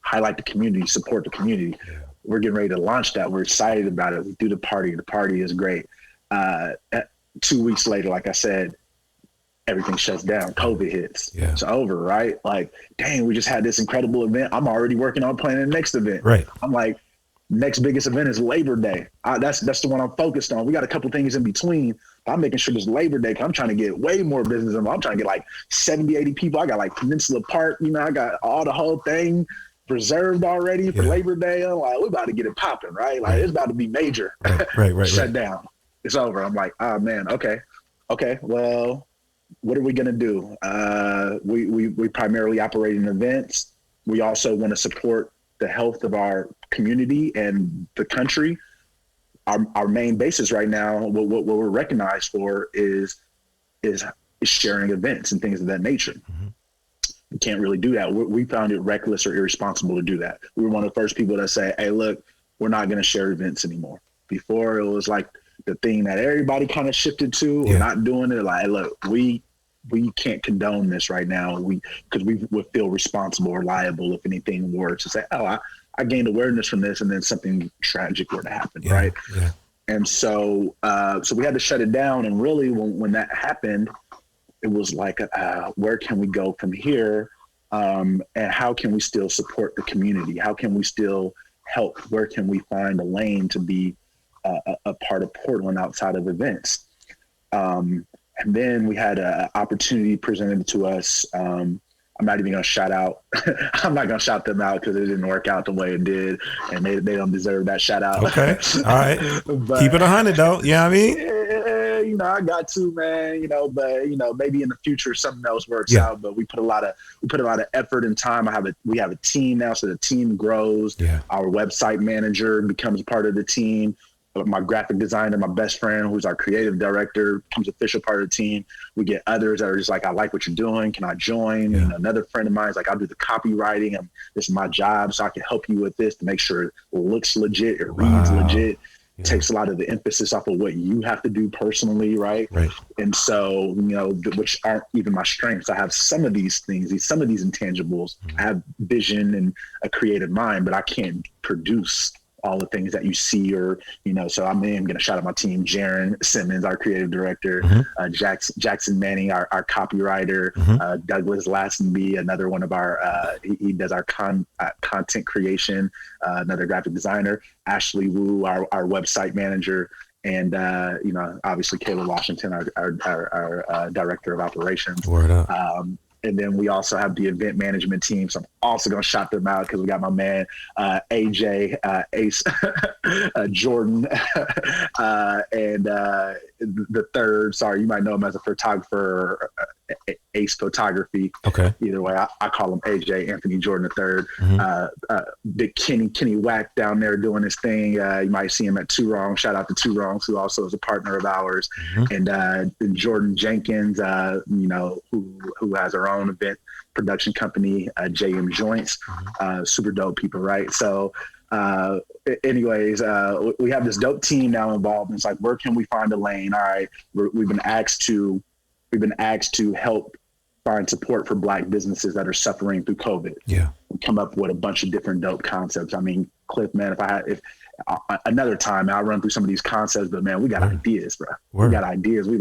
highlight the community, support the community. We're getting ready to launch that. We're excited about it. We do the party. The party is great. 2 weeks later, like I said, everything shuts down. COVID hits. It's over, right? Like, dang, we just had this incredible event. I'm already working on planning the next event. I'm like, next biggest event is Labor Day. That's the one I'm focused on. We got a couple things in between. I'm making sure this Labor Day, I'm trying to get way more business involved. I'm trying to get like 70, 80 people. I got like Peninsula Park, I got all the whole thing reserved already for Labor Day. I'm like, we're about to get it popping, right? Like it's about to be major. Shut down. It's over. I'm like, oh man, okay. Well, what are we gonna do? We primarily operate in events. We also want to support the health of our community and the country. Our main basis right now, what we're recognized for is sharing events and things of that nature. We can't really do that. We found it reckless or irresponsible to do that. We were one of the first people that say, hey, look, we're not going to share events anymore. Before, it was like the thing that everybody kind of shifted to. We're not doing it. Like, look, we can't condone this right now. Because we would feel responsible or liable if anything were to say, oh, I gained awareness from this, and then something tragic were to happen, right? And so we had to shut it down. And really, when that happened, it was like, where can we go from here? And how can we still support the community? How can we still help? Where can we find a lane to be a part of Portland outside of events? And then we had an opportunity presented to us. I'm not even going to shout out. I'm not going to shout them out because it didn't work out the way it did, and they don't deserve that shout out. Okay. All right. But, keep it 100 though. You know what I mean? I got to, man, but maybe in the future something else works out. But we put a lot of effort and time. We have a team now, so the team grows. Yeah. Our website manager becomes part of the team. My graphic designer, my best friend, who's our creative director, becomes official part of the team. We get others that are just like, I like what you're doing. Can I join? Yeah. Another friend of mine is like, I'll do the copywriting. This is my job, so I can help you with this to make sure it looks legit, it reads legit. Yeah. Takes a lot of the emphasis off of what you have to do personally, right? And so, which aren't even my strengths. I have some of these things, some of these intangibles. I have vision and a creative mind, but I can't produce all the things that you see so I'm going to shout out my team, Jaron Simmons, our creative director, Jackson Manning, our copywriter, Douglas Lassenby, another one of our, he does our content creation, another graphic designer, Ashley Wu, our website manager, and, obviously Kayla Washington, our director of operations. Word up. And then we also have the event management team. So I'm also going to shout them out because we got my man, AJ, Ace, Jordan, and the third, sorry, you might know him as a photographer, Ace Photography. Okay. Either way, I call him AJ, Anthony Jordan III. Big Kenny Wack down there doing his thing. You might see him at Two Wrongs. Shout out to Two Wrongs, who also is a partner of ours. And Jordan Jenkins, who has our own event production company, JM Joints. Super dope people, right? So anyways, we have this dope team now involved. And it's like, where can we find a lane? All right, we've been asked to help find support for Black businesses that are suffering through COVID. Yeah, we come up with a bunch of different dope concepts. I mean, Klyph, man, if another time I'll run through some of these concepts, but man, we got ideas, bro. We got ideas. We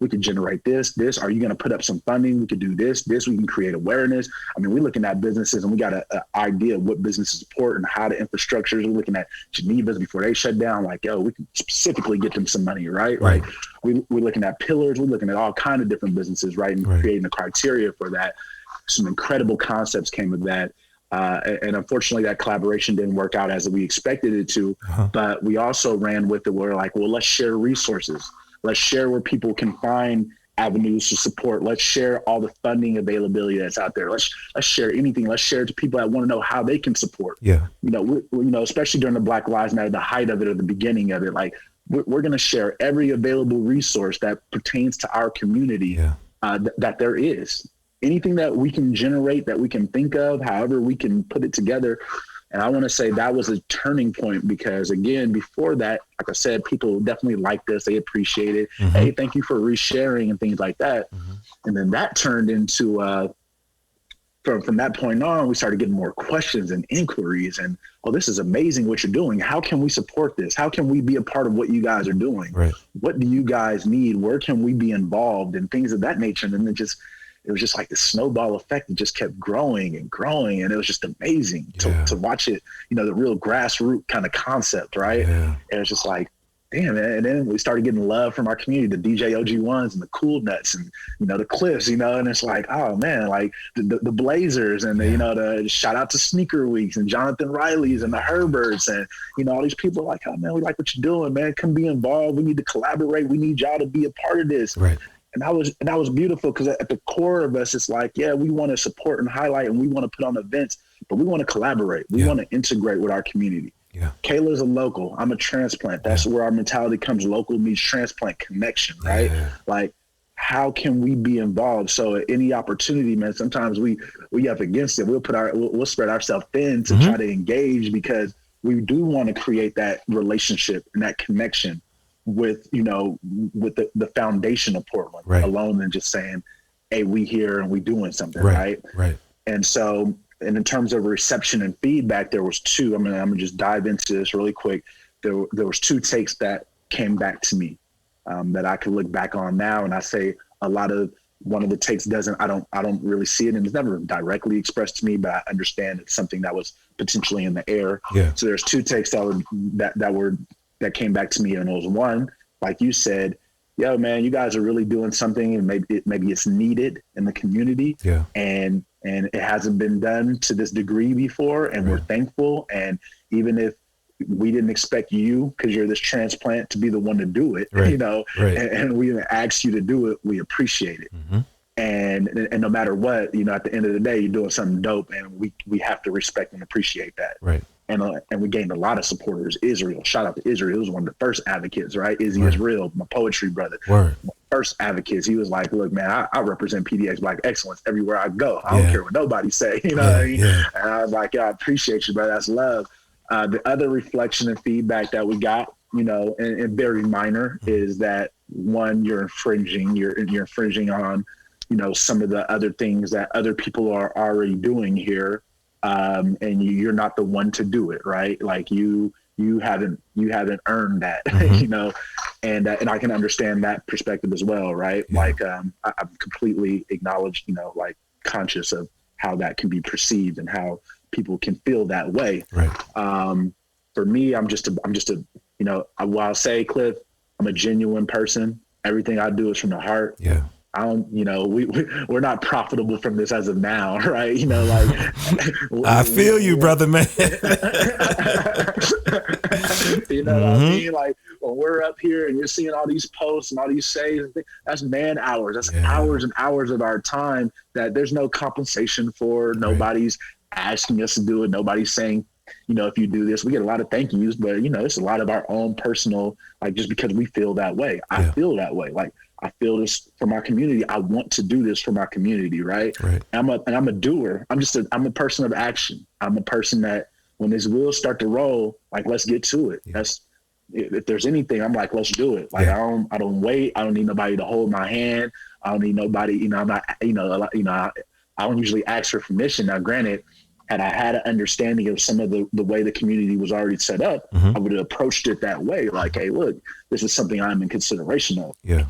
could generate this. Are you going to put up some funding? We could do this. We can create awareness. I mean, we're looking at businesses and we got an idea of what businesses support and how the infrastructures. We're looking at Geneva's before they shut down. Like, we can specifically get them some money, right? Like we're looking at pillars. We're looking at all kinds of different businesses, right? And creating the criteria for that. Some incredible concepts came of that. And unfortunately, that collaboration didn't work out as we expected it to. But we also ran with it. We're like, well, let's share resources. Let's share where people can find avenues to support. Let's share all the funding availability that's out there. Let's share anything. Let's share it to people that want to know how they can support. Yeah. Especially during the Black Lives Matter, the height of it or the beginning of it, like we're going to share every available resource that pertains to our community that there is. Anything that we can generate, that we can think of, however we can put it together. And I want to say that was a turning point because, again, before that, like I said, people definitely liked us. They appreciate it. Hey, thank you for resharing and things like that. And then that turned into, from that point on, we started getting more questions and inquiries and, this is amazing what you're doing. How can we support this? How can we be a part of what you guys are doing? Right. What do you guys need? Where can we be involved and things of that nature? And then it was just like the snowball effect. It just kept growing and growing. And it was just amazing to watch it, the real grassroots kind of concept, right? Yeah. And it was just like, damn, man. And then we started getting love from our community, the DJ OG1s and the Cool Nuts and, the Klyphs, and it's like, oh man, like the Blazers and the shout out to Sneaker Weeks and Jonathan Riley's and the Herberts and, all these people are like, oh man, we like what you're doing, man. Come be involved. We need to collaborate. We need y'all to be a part of this. Right. And that was beautiful because at the core of us, it's like, we want to support and highlight and we want to put on events, but we want to collaborate. We want to integrate with our community. Yeah. Kayla's a local. I'm a transplant. That's where our mentality comes. Local means transplant connection, right? Yeah. Like, how can we be involved? So at any opportunity, man, sometimes we up against it. We'll spread ourselves thin to try to engage because we do want to create that relationship and that connection with the foundation of Portland alone than just saying, hey, we here and we doing something, right? And so, and in terms of reception and feedback, there was two. I'm gonna just dive into this really quick. There was two takes that came back to me that I can look back on now, and I say one of the takes I don't really see it, and it's never directly expressed to me, but I understand it's something that was potentially in the air. Yeah. So there's two takes that came back to me, and it was one, like you said, yo, man, you guys are really doing something, and maybe it's needed in the community, and it hasn't been done to this degree before, and we're thankful. And even if we didn't expect you, because you're this transplant, to be the one to do it, right. you know, right. and we didn't ask you to do it. We appreciate it. Mm-hmm. And no matter what, you know, at the end of the day, you're doing something dope, and we have to respect and appreciate that. Right. And we gained a lot of supporters. Israel, shout out to Israel. He was one of the first advocates, right? Izzy Israel, my poetry brother. Word. First advocates. He was like, look, man, I represent PDX Black Excellence everywhere I go. I don't care what nobody say, you know what I mean? Yeah. And I was like, yeah, I appreciate you, brother. That's love. The other reflection and feedback that we got, you know, and very minor, is that, one, you're infringing on, you know, some of the other things that other people are already doing here. And you're not the one to do it, right? Like you haven't earned that, you know, and I can understand that perspective as well, right? Yeah. Like I'm completely acknowledged, you know, like conscious of how that can be perceived and how people can feel that way. Right. For me, I'm just a, you know, I'll say, Klyph, I'm a genuine person. Everything I do is from the heart. Yeah. I don't, you know, we're not profitable from this as of now, right? You know, like I feel you, brother, man. You know what I mean? Like when we're up here and you're seeing all these posts and all these saves, that's man hours. That's hours and hours of our time that there's no compensation for. Nobody's asking us to do it. Nobody's saying, you know, if you do this, we get a lot of thank yous, but you know, it's a lot of our own personal, like, just because we feel that way. I feel that way. Like, I feel this for my community. I want to do this for my community, right? I'm a doer. I'm a person of action. I'm a person that when these wheels start to roll, like, let's get to it. That's, if there's anything, I'm like, let's do it. Like, I don't wait. I don't need nobody to hold my hand. I don't need nobody, you know, I'm not, you know, I don't usually ask for permission. Now, granted, had I had an understanding of some of the way the community was already set up, I would have approached it that way. Like, hey, look, this is something I'm in consideration of. Yeah.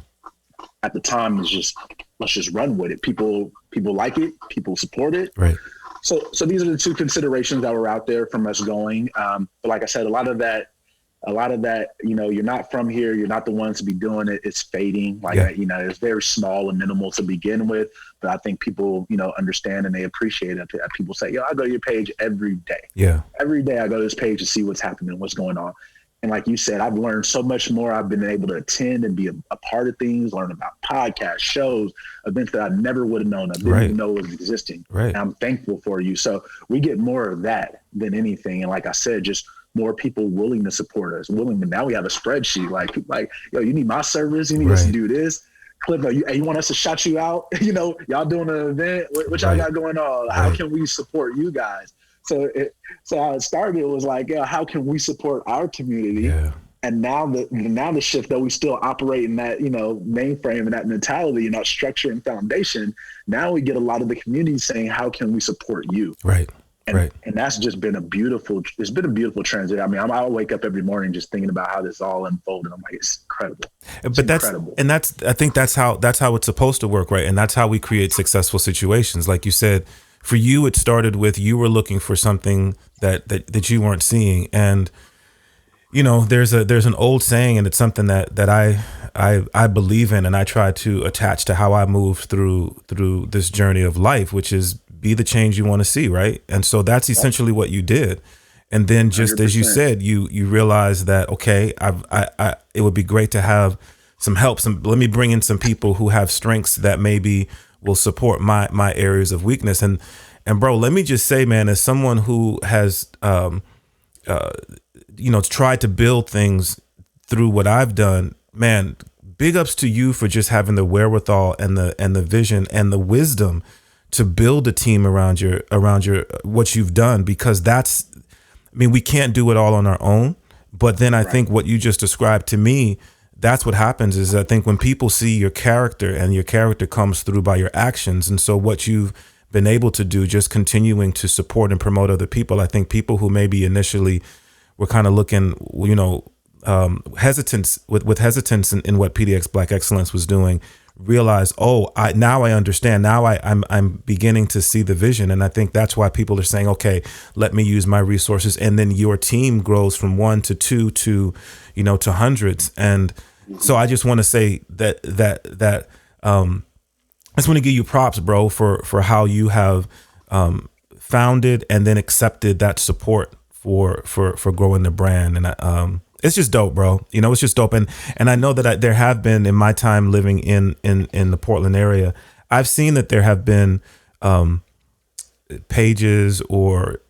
At the time, it's just, let's just run with it. People like it. People support it. Right. So these are the two considerations that were out there from us going. But like I said, a lot of that, you know, you're not from here. You're not the ones to be doing it. It's fading. Like, you know, it's very small and minimal to begin with. But I think people, you know, understand and they appreciate it. People say, I go to your page every day. Yeah. Every day I go to this page to see what's happening, what's going on. And like you said, I've learned so much more. I've been able to attend and be a part of things, learn about podcasts, shows, events that I never would have known. I didn't even know was existing. Right. And I'm thankful for you. So we get more of that than anything. And like I said, just more people willing to support us, now we have a spreadsheet. Like, yo, you need my service. You need us to do this. Klyph, you want us to shout you out? You know, y'all doing an event. What y'all got going on? How can we support you guys? So how it started was like, how can we support our community? Yeah. And now the shift, though we still operate in that, you know, mainframe and that mentality and that structure and foundation. Now we get a lot of the community saying, how can we support you? Right. And that's just been it's been a beautiful transit. I mean, I wake up every morning just thinking about how this all unfolded. I'm like, it's incredible. Incredible. I think that's how it's supposed to work. Right. And that's how we create successful situations. Like you said, for you, it started with you were looking for something that you weren't seeing. And, you know, there's an old saying, and it's something that I believe in, and I try to attach to how I moved through this journey of life, which is be the change you want to see. Right. And so that's essentially what you did. And then just 100%. As you said, you realize that, okay, it would be great to have some help. Let me bring in some people who have strengths that maybe will support my areas of weakness. And bro, let me just say, man, as someone who has, you know, tried to build things through what I've done, man, big ups to you for just having the wherewithal and the vision and the wisdom to build a team around your what you've done, because we can't do it all on our own. But then I think what you just described to me, that's what happens is I think when people see your character, and your character comes through by your actions. And so what you've been able to do, just continuing to support and promote other people, I think people who maybe initially were kind of looking, you know, hesitance in what PDX Black Excellence was doing, realize, now I understand. Now I'm beginning to see the vision. And I think that's why people are saying, okay, let me use my resources. And then your team grows from 1 to 2 to, you know, to hundreds. And so I just want to say that I just want to give you props, bro, for how you have founded and then accepted that support for growing the brand. And it's just dope, bro. You know, it's just dope. And I know that there have been, in my time living in the Portland area, I've seen that there have been pages or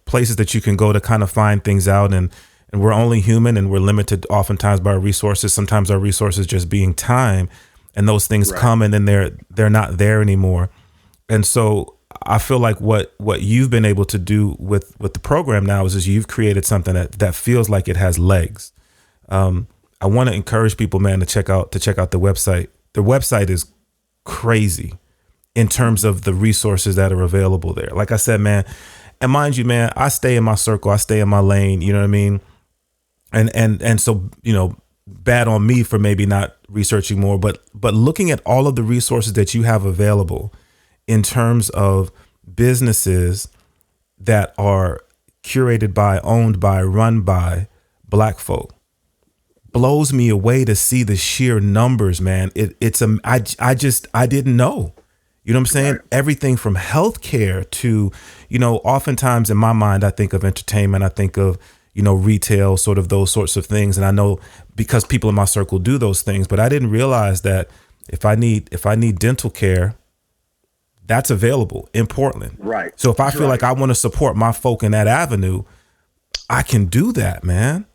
places that you can go to kind of find things out, and we're only human, and we're limited oftentimes by our resources. Sometimes our resources just being time, and those things come and then they're not there anymore. And so I feel like what you've been able to do with the program now is you've created something that feels like it has legs. I want to encourage people, man, to check out the website. The website is crazy in terms of the resources that are available there. Like I said, man, and mind you, man, I stay in my circle, I stay in my lane, you know what I mean? And so, you know, bad on me for maybe not researching more, but looking at all of the resources that you have available in terms of businesses that are curated by, owned by, run by Black folk, blows me away to see the sheer numbers, man. I didn't know. You know what I'm saying? Right. Everything from healthcare to, you know, oftentimes in my mind, I think of entertainment. I think of, you know, retail, sort of those sorts of things. And I know because people in my circle do those things, but I didn't realize that if I need dental care, that's available in Portland. Right. So if I feel like I want to support my folk in that avenue, I can do that, man.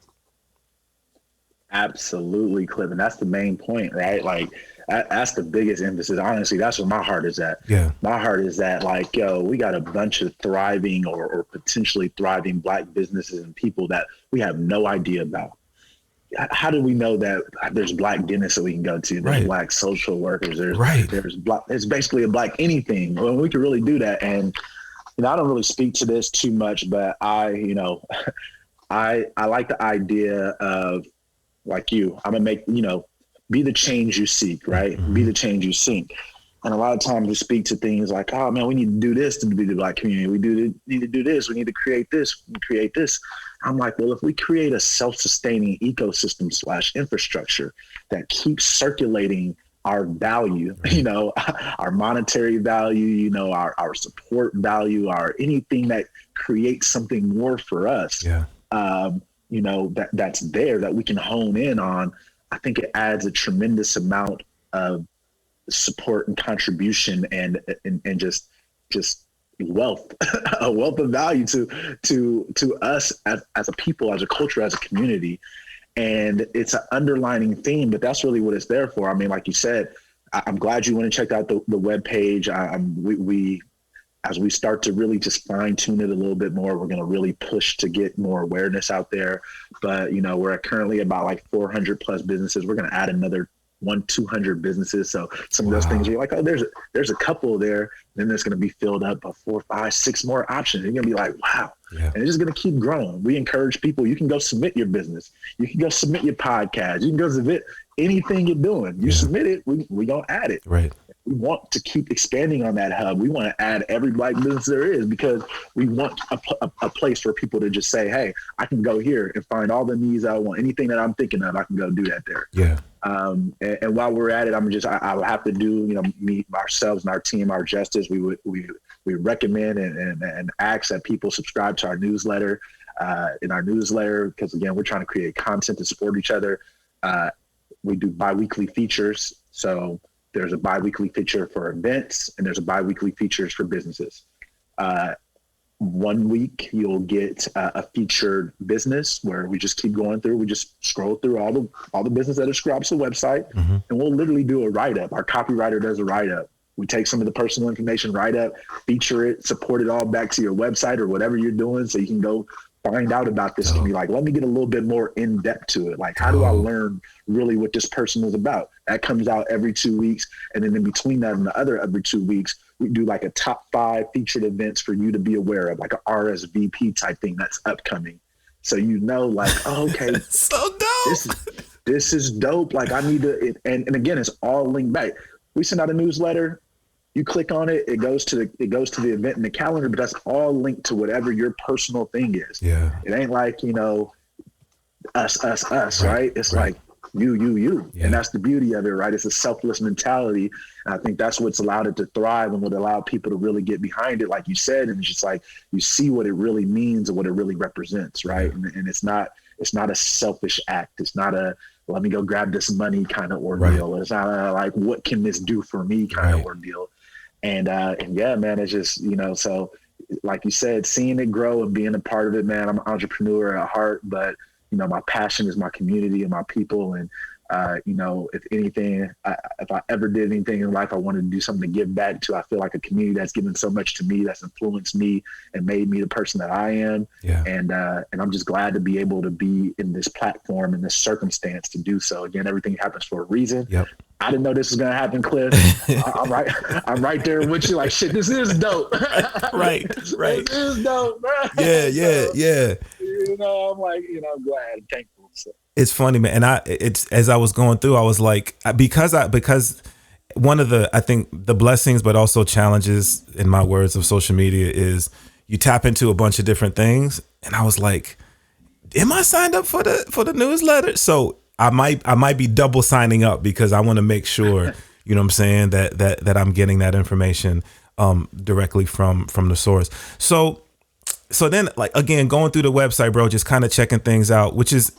Absolutely, Klyph. And that's the main point, right? Like, that's the biggest emphasis. Honestly, that's where my heart is at. Yeah. My heart is that, like, yo, we got a bunch of thriving or potentially thriving Black businesses and people that we have no idea about. How do we know that there's Black dentists that we can go to? There's Black social workers. There's Black. It's basically a Black anything. Well, we can really do that. And, you know, I don't really speak to this too much, but I like the idea of, like you, I'm gonna make, you know, be the change you seek, right? Mm-hmm. Be the change you seek. And a lot of times we speak to things like, oh man, we need to do this to be the Black community. We need to do this. We need to create this. I'm like, well, if we create a self-sustaining ecosystem / infrastructure that keeps circulating our value, you know, our monetary value, you know, our support value, our anything that creates something more for us, you know, that's there that we can hone in on, I think it adds a tremendous amount of support and contribution and just wealth, a wealth of value to us as a people, as a culture, as a community. And it's an underlining theme, but that's really what it's there for. I mean, like you said, I'm glad you went and checked out the webpage. We as we start to really just fine tune it a little bit more, we're going to really push to get more awareness out there. But, you know, we're currently about like 400 plus businesses. We're going to add another 200 businesses. So some of those things you're like, oh, there's a couple there. Then there's going to be filled up by 4, 5, 6 more options. You're going to be like, wow. Yeah. And it's just going to keep growing. We encourage people. You can go submit your business. You can go submit your podcast. You can go submit anything you're doing. You submit it. We going to add it. Right. We want to keep expanding on that hub. We want to add every Black business there is because we want a place for people to just say, hey, I can go here and find all the needs I want. Anything that I'm thinking of, I can go do that there. Yeah. And while we're at it, I'll have to do, you know, me, ourselves and our team, our justice. We recommend and ask that people subscribe to our newsletter, because again, we're trying to create content to support each other. We do biweekly features. So there's a biweekly feature for events and there's a biweekly features for businesses. 1 week you'll get a featured business where we just keep going through. We just scroll through all the business that describes the website, and we'll literally do a write-up. Our copywriter does a write-up. We take some of the personal information, write up, feature it, support it all back to your website or whatever you're doing, so you can go find out about this and be like, let me get a little bit more in depth to it. Like, how do I learn really what this person is about? That comes out every 2 weeks. And then in between that and the other every 2 weeks, we do like a top 5 featured events for you to be aware of, like a RSVP type thing that's upcoming. So, you know, like, oh, okay, so dope. This is dope. Like, I need to, and again, it's all linked back. We send out a newsletter. You click on it, it goes to the event in the calendar, but that's all linked to whatever your personal thing is. Yeah. It ain't like, you know, us, right? It's like you. Yeah. And that's the beauty of it, right? It's a selfless mentality. And I think that's what's allowed it to thrive and what allowed people to really get behind it, like you said. And it's just like, you see what it really means and what it really represents, right? Yeah. And it's not a selfish act. It's not a, let me go grab this money kind of ordeal. Right. It's not a, like, what can this do for me kind of ordeal. And yeah, man, it's just, so like you said, seeing it grow and being a part of it, man, I'm an entrepreneur at heart, but my passion is my community and my people. And, if anything, if I ever did anything in life, I wanted to do something to give back to. I feel like a community that's given so much to me, that's influenced me and made me the person that I am. Yeah. And I'm just glad to be able to be in this platform, in this circumstance to do so. Again, everything happens for a reason. Yep. I didn't know this was going to happen, Klyph. I'm right there with you. Like, shit, this is dope. Right. This is dope, bro. Yeah. I'm like, glad and thankful. So. It's funny, man. And it's as I was going through, I was like, because one of the, I think the blessings, but also challenges, in my words, of social media is you tap into a bunch of different things. And I was like, am I signed up for the newsletter? So I might be double signing up because I want to make sure, you know what I'm saying, that I'm getting that information directly from the source. So then, like, again, going through the website, bro, just kind of checking things out, which is,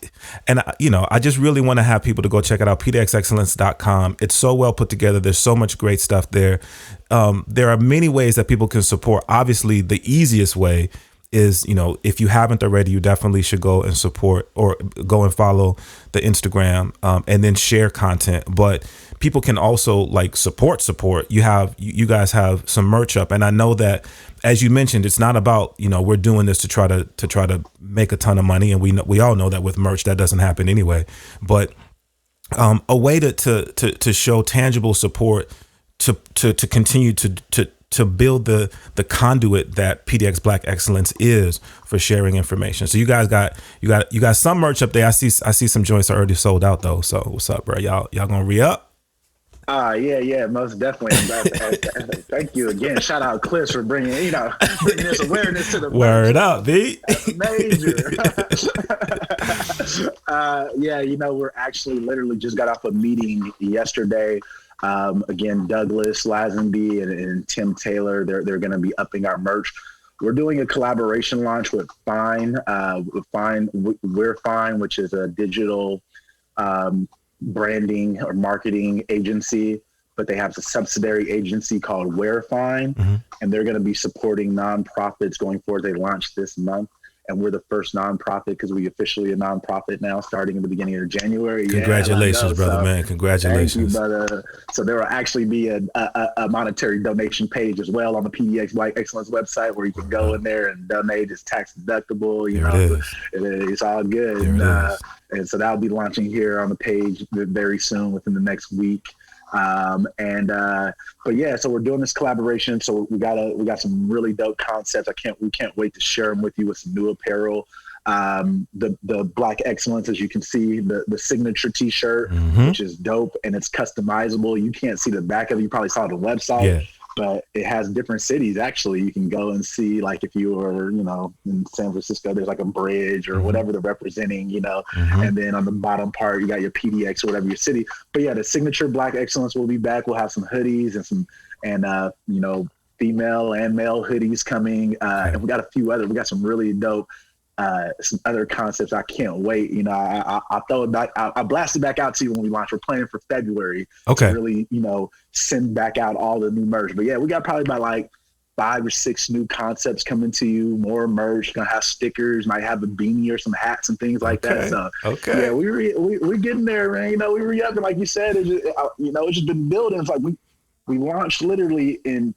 and I just really want to have people to go check it out. PDXExcellence.com. It's so well put together. There's so much great stuff there. There are many ways that people can support. Obviously, the easiest way is, if you haven't already, you definitely should go and support or go and follow the Instagram and then share content. But people can also like support. You guys have some merch up. And I know that, as you mentioned, it's not about, we're doing this to try to make a ton of money. And we all know that with merch, that doesn't happen anyway. But a way to show tangible support to continue to build the conduit that PDX Black Excellence is for sharing information. So you guys got some merch up there. I see some joints are already sold out though. So what's up, bro? Y'all gonna re-up? Yeah, most definitely. Thank you again. Shout out Klyph for bringing this awareness to the word up, B. That's major. We're actually literally just got off a meeting yesterday. Again, Douglas Lazenby and Tim Taylor, they're going to be upping our merch. We're doing a collaboration launch with We're Fine, which is a digital branding or marketing agency, but they have a subsidiary agency called We're Fine, and they're going to be supporting nonprofits going forward. They launched this month. And we're the first nonprofit because we officially a nonprofit now, starting in the beginning of January. Congratulations, brother, man. Congratulations. Thank you, brother. So there will actually be a monetary donation page as well on the PDX Black Excellence website where you can go in there and donate. It's tax deductible. It's all good. And so that'll be launching here on the page very soon, within the next week. But yeah, so we're doing this collaboration. So we got some really dope concepts. We can't wait to share them with you with some new apparel. The Black Excellence, as you can see, the signature t-shirt, which is dope and it's customizable. You can't see the back of it. You probably saw the website, but it has different cities. Actually, you can go and see, like, if you were, in San Francisco, there's like a bridge or whatever they're representing, and then on the bottom part, you got your PDX or whatever your city. But yeah, the signature Black Excellence will be back. We'll have some hoodies and female and male hoodies coming. And we got some really dope, some other concepts. I can't wait. I throw it back. I blast it back out to you when we launch. We're planning for February to really, send back out all the new merch. But yeah, we got probably about like 5 or 6 new concepts coming to you. More merch. Gonna have stickers. Might have a beanie or some hats and things like that. So yeah, we're getting there, man. We re-upping, like you said. It's just been building. It's like we launched literally in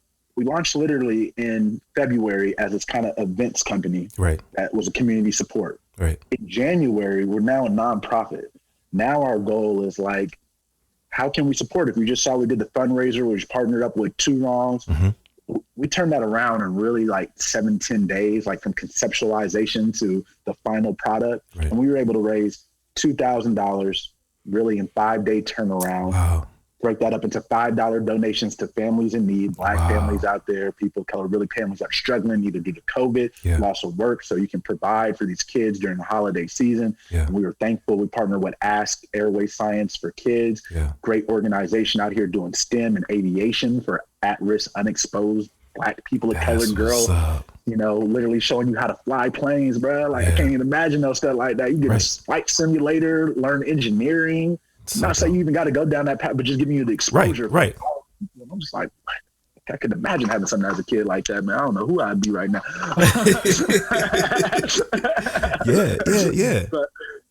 February as this kind of events company. Right. That was a community support. Right. In January, we're now a nonprofit. Now our goal is like, how can we support? If you just saw we did the fundraiser, which partnered up with Two Wrongs. We turned that around in really like 7-10 days, like from conceptualization to the final product. Right. And we were able to raise $2,000 really in 5-day turnaround. Wow. break that up into $5 donations to families in need, Black families out there, people of color, really families that are struggling either due to COVID, loss of work, so you can provide for these kids during the holiday season. And we were thankful. We partnered with Ask Airway Science for Kids, great organization out here doing STEM and aviation for at-risk, unexposed Black people of color, girls, you know, literally showing you how to fly planes, bro. Like, I can't even imagine no stuff like that. You get a flight simulator, learn engineering. Not say you even got to go down that path, but just giving you the exposure. Right. I'm just like, I could imagine having something as a kid like that, man. I don't know who I'd be right now. Yeah.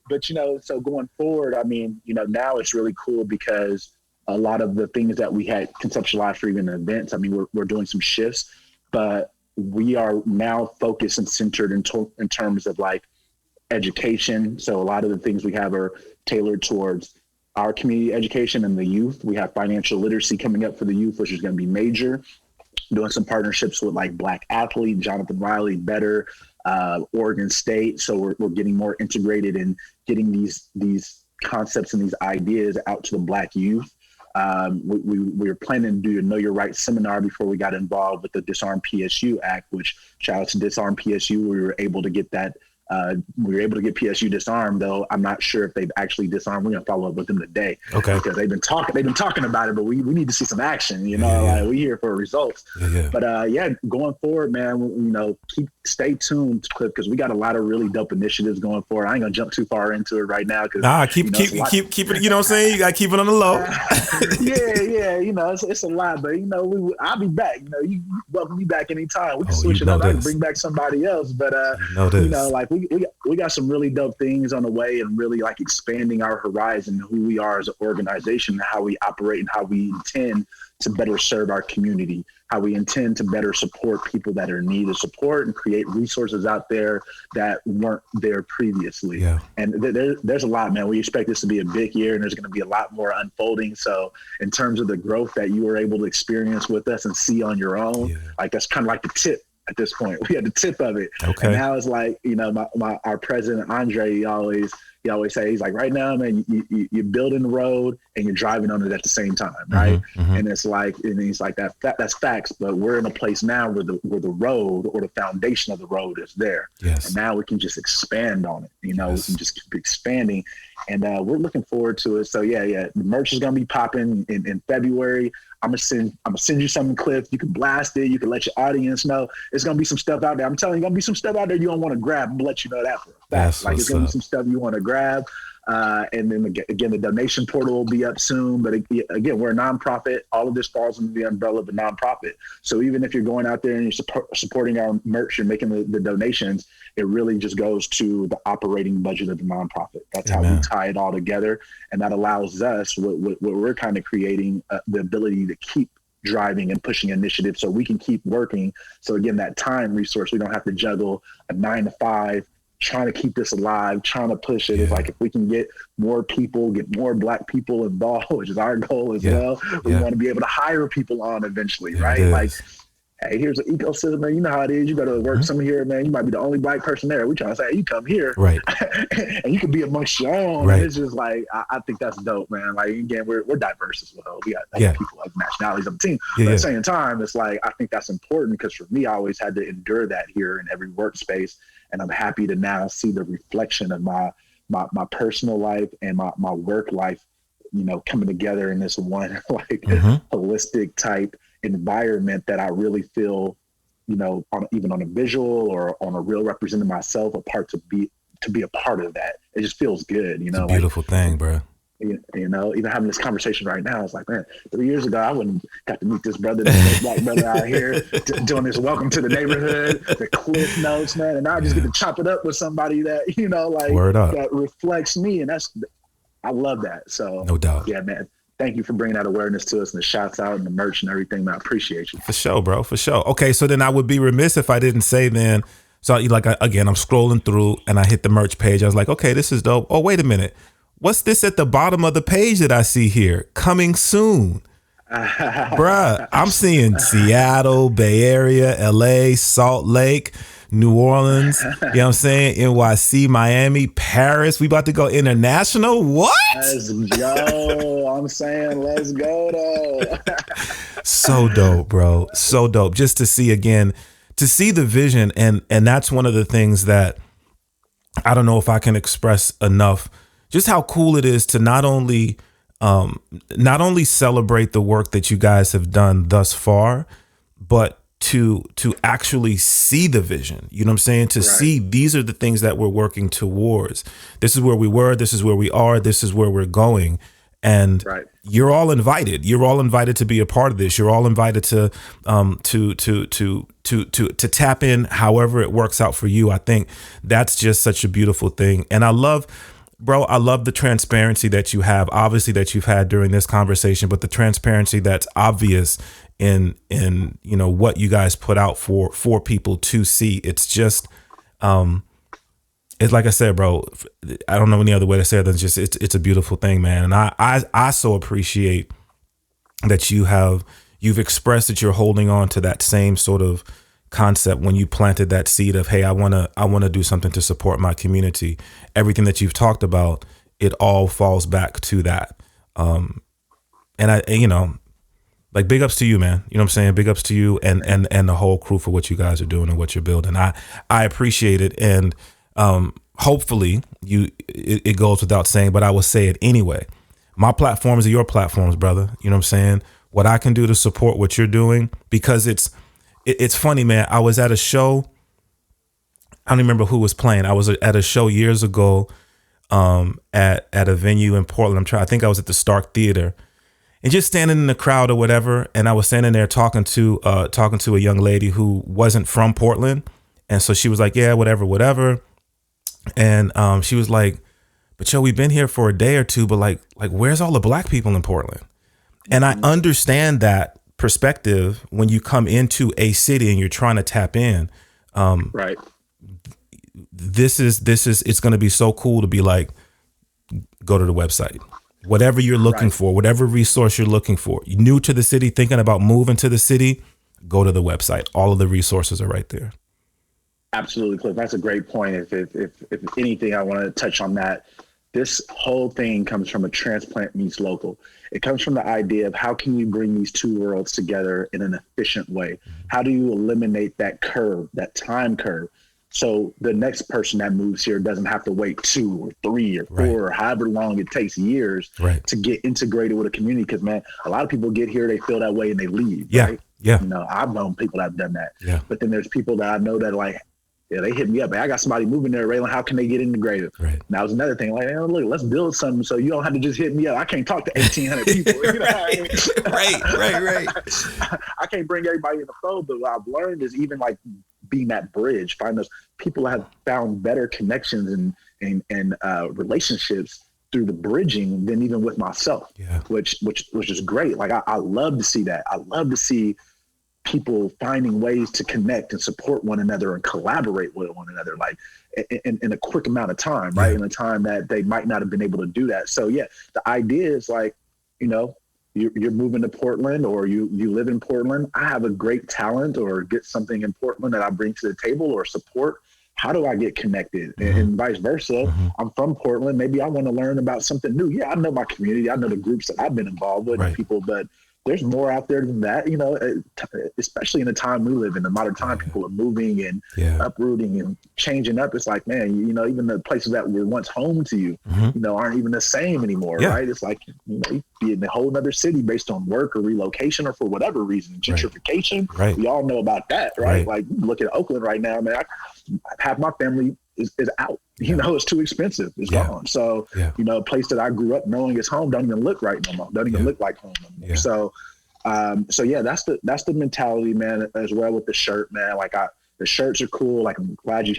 But you know, so going forward, I mean, you know, now it's really cool because a lot of the things that we had conceptualized for even events, I mean, we're doing some shifts, but we are now focused and centered in terms of like education. So a lot of the things we have are tailored towards our community education and the youth. We have financial literacy coming up for the youth, which is going to be major. Doing some partnerships with like Black Athlete, Jonathan Riley, Better, Oregon State. So we're getting more integrated in getting these concepts and these ideas out to the Black youth. We were planning to do a Know Your Rights seminar before we got involved with the Disarm PSU Act, which shout out to Disarm PSU. We were able to get that. We were able to get PSU disarmed, though I'm not sure if they've actually disarmed. We're gonna follow up with them today, because they've been talking about it, but we need to see some action. You know, like we here for results. But going forward, man, you know, stay tuned, Klyph, because we got a lot of really dope initiatives going forward. I ain't gonna jump too far into it right now, because keep it. You know what I'm saying? You gotta keep it on the low. yeah. You know, it's a lot, but you know, I'll be back. You know, you welcome me back anytime. We can switch it up. I can bring back somebody else, but you know, like we got some really dope things on the way, and really like expanding our horizon, who we are as an organization, how we operate, and how we intend to better serve our community, how we intend to better support people that are in need of support and create resources out there that weren't there previously. And there's a lot, man. We expect this to be a big year, and there's going to be a lot more unfolding. So in terms of the growth that you were able to experience with us and see on your own, like that's kind of like the tip. At this point, we had the tip of it. And now it's like, you know, our president, Andre, he always say, he's like, right now, man, you're building the road and you're driving on it at the same time. Right. And it's like, and he's like, that's facts, but we're in a place now where the road or the foundation of the road is there. And now we can just expand on it. You know, we can just keep expanding, and we're looking forward to it. So the merch is going to be popping in February. I'm gonna send you something, Klyph. You can blast it. You can let your audience know. It's gonna be some stuff out there. I'm telling you, gonna be some stuff out there you don't want to grab. I'm gonna let you know that for a fact. Like it's gonna be some stuff you want to grab. And then again, the donation portal will be up soon. But again, we're a nonprofit. All of this falls under the umbrella of a nonprofit. So even if you're going out there and you're supporting our merch and making the donations, it really just goes to the operating budget of the nonprofit. That's how we tie it all together. And that allows us, what we're kind of creating, the ability to keep driving and pushing initiatives so we can keep working. So again, that time resource, we don't have to juggle a 9 to 5, trying to keep this alive, trying to push it. It's like, if we can get more people, get more Black people involved, which is our goal as well. We want to be able to hire people on eventually, right? Like, hey, here's an ecosystem, man. You know how it is. You go to work somewhere here, man. You might be the only Black person there. We trying to say, hey, you come here, and you can be amongst your own. And it's just like, I think that's dope, man. Like, again, we're diverse as well. We got people like nationalities on the team. But at the same time, it's like, I think that's important, because for me, I always had to endure that here in every workspace. And I'm happy to now see the reflection of my personal life and my work life, you know, coming together in this one holistic type environment that I really feel, you know, even on a visual or on a real representing myself, to be a part of that. It just feels good, you know. It's a beautiful thing, bro. You know, even having this conversation right now, it's like, man, 3 years ago, I wouldn't got to meet this brother, this Black brother out here doing this welcome to the neighborhood, the Klyph Notes, man. And I just get to chop it up with somebody that, you know, like that reflects me. And I love that. So no doubt. Yeah, man. Thank you for bringing that awareness to us, and the shouts out and the merch and everything, man. I appreciate you. For sure, bro. For sure. Okay. So then I would be remiss if I didn't say then, so like, again, I'm scrolling through and I hit the merch page. I was like, okay, this is dope. Oh, wait a minute. What's this at the bottom of the page that I see here? Coming soon. Bruh, I'm seeing Seattle, Bay Area, LA, Salt Lake. New Orleans, you know what I'm saying? NYC, Miami, Paris. We about to go international. What? Let's go. I'm saying let's go though. So dope, bro. So dope. Just to see again, to see the vision. And that's one of the things that I don't know if I can express enough, just how cool it is to not only celebrate the work that you guys have done thus far, but to actually see the vision. You know what I'm saying? To see these are the things that we're working towards. This is where we were. This is where we are. This is where we're going. And you're all invited. You're all invited to be a part of this. You're all invited to tap in however it works out for you. I think that's just such a beautiful thing. And I love the transparency that you have, obviously, that you've had during this conversation, but the transparency that's obvious in you know what you guys put out for people to see. It's just it's like I said, bro, I don't know any other way to say it than just it's a beautiful thing, man. And I so appreciate that you've expressed that you're holding on to that same sort of concept when you planted that seed of, hey, I want to do something to support my community. Everything that you've talked about, it all falls back to that. And you know, like, big ups to you, man. You know what I'm saying? Big ups to you and the whole crew for what you guys are doing and what you're building. I appreciate it. And hopefully it goes without saying, but I will say it anyway. My platforms are your platforms, brother. You know what I'm saying? What I can do to support what you're doing, because it's funny, man. I was at a show. I don't remember who was playing. I was at a show years ago at a venue in Portland. I think I was at the Stark Theater, and just standing in the crowd or whatever. And I was standing there talking to a young lady who wasn't from Portland. And so she was like, yeah, whatever. And she was like, but yo, we've been here for a day or two, but like where's all the black people in Portland? And I understand that perspective when you come into a city and you're trying to tap in. This is it's going to be so cool to be like, go to the website, whatever you're looking for, whatever resource you're looking for. You're new to the city, thinking about moving to the city, go to the website. All of the resources are right there. Absolutely, Klyph. That's a great point. If anything, I want to touch on that. This whole thing comes from a transplant meets local. It comes from the idea of how can you bring these two worlds together in an efficient way? How do you eliminate that curve, that time curve? So the next person that moves here doesn't have to wait 2 or 3 or 4 or however long it takes years to get integrated with a community. Because, man, a lot of people get here, they feel that way and they leave. Right? You know, I've known people that have done that. But then there's people that I know that like, yeah, they hit me up. Hey, I got somebody moving there, Ralen. How can they get integrated? And that was another thing. Like, hey, look, let's build something so you don't have to just hit me up. I can't talk to 1,800 people. You know what I mean? Right. I can't bring everybody in the fold, but what I've learned is even like being that bridge, find those people that have found better connections and relationships through the bridging than even with myself, which is great. Like I love to see that. I love to see people finding ways to connect and support one another and collaborate with one another, like in a quick amount of time, right? In a time that they might not have been able to do that. So yeah, the idea is like, you know, you're moving to Portland or you live in Portland. I have a great talent or get something in Portland that I bring to the table or support. How do I get connected? And vice versa. I'm from Portland. Maybe I want to learn about something new. Yeah, I know my community. I know the groups that I've been involved with and people, but there's more out there than that, you know, especially in the time we live in, the modern time, people are moving and uprooting and changing up. It's like, man, you know, even the places that were once home to you, you know, aren't even the same anymore, right? It's like, you know, you be in a whole other city based on work or relocation or for whatever reason, gentrification. We all know about that, right? Like, look at Oakland right now, man. Half my family is out. You know, it's too expensive. It's gone. So, you know, a place that I grew up knowing is home don't even look right no more. Don't even look like home no more. So, yeah, that's the mentality, man, as well with the shirt, man. Like the shirts are cool. Like, I'm glad you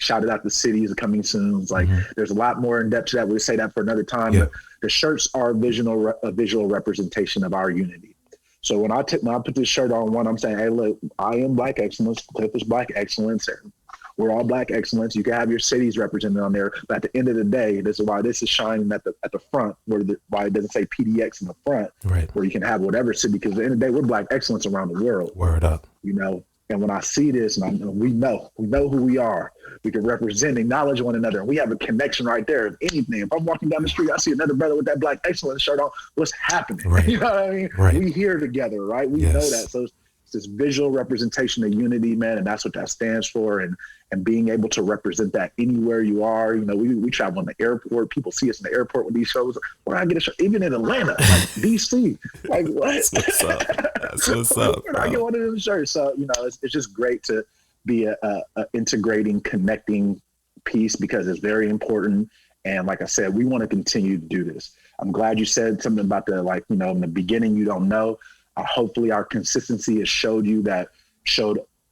shouted out the cities are coming soon. It's like, there's a lot more in depth to that. We'll say that for another time, but the shirts are a visual representation of our unity. So when I put this shirt on one, I'm saying, hey, look, I am Black Excellence. Klyph is Black Excellence. And we're all Black Excellence. You can have your cities represented on there, but at the end of the day, this is why this is shining at the front, why it doesn't say PDX in the front, where you can have whatever city. Because at the end of the day, we're Black Excellence around the world. Word up. You know, And when I see this, and we know who we are. We can represent, acknowledge one another. And we have a connection right there. If anything, if I'm walking down the street, I see another brother with that Black Excellence shirt on, what's happening? Right. You know what I mean? Right. We here together, right? We know that. So it's this visual representation of unity, man. And that's what that stands for. And being able to represent that anywhere you are. You know, we travel in the airport. People see us in the airport with these shows. Where I get a show, even in Atlanta, like DC. Like, what? That's what's up. That's what's up. I get one of them shirts. So, you know, it's just great to be a integrating, connecting piece, because it's very important. And like I said, we want to continue to do this. I'm glad you said something about the, like, you know, in the beginning, you don't know. Hopefully our consistency has showed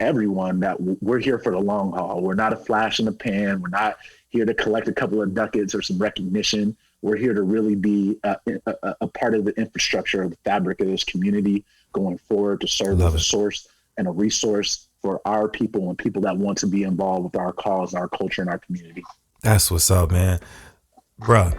everyone that we're here for the long haul. We're not a flash in the pan. We're not here to collect a couple of ducats or some recognition. We're here to really be a part of the infrastructure of the fabric of this community going forward, to serve as a source and a resource for our people and people that want to be involved with our cause, our culture, and our community. That's what's up, man. Bruh,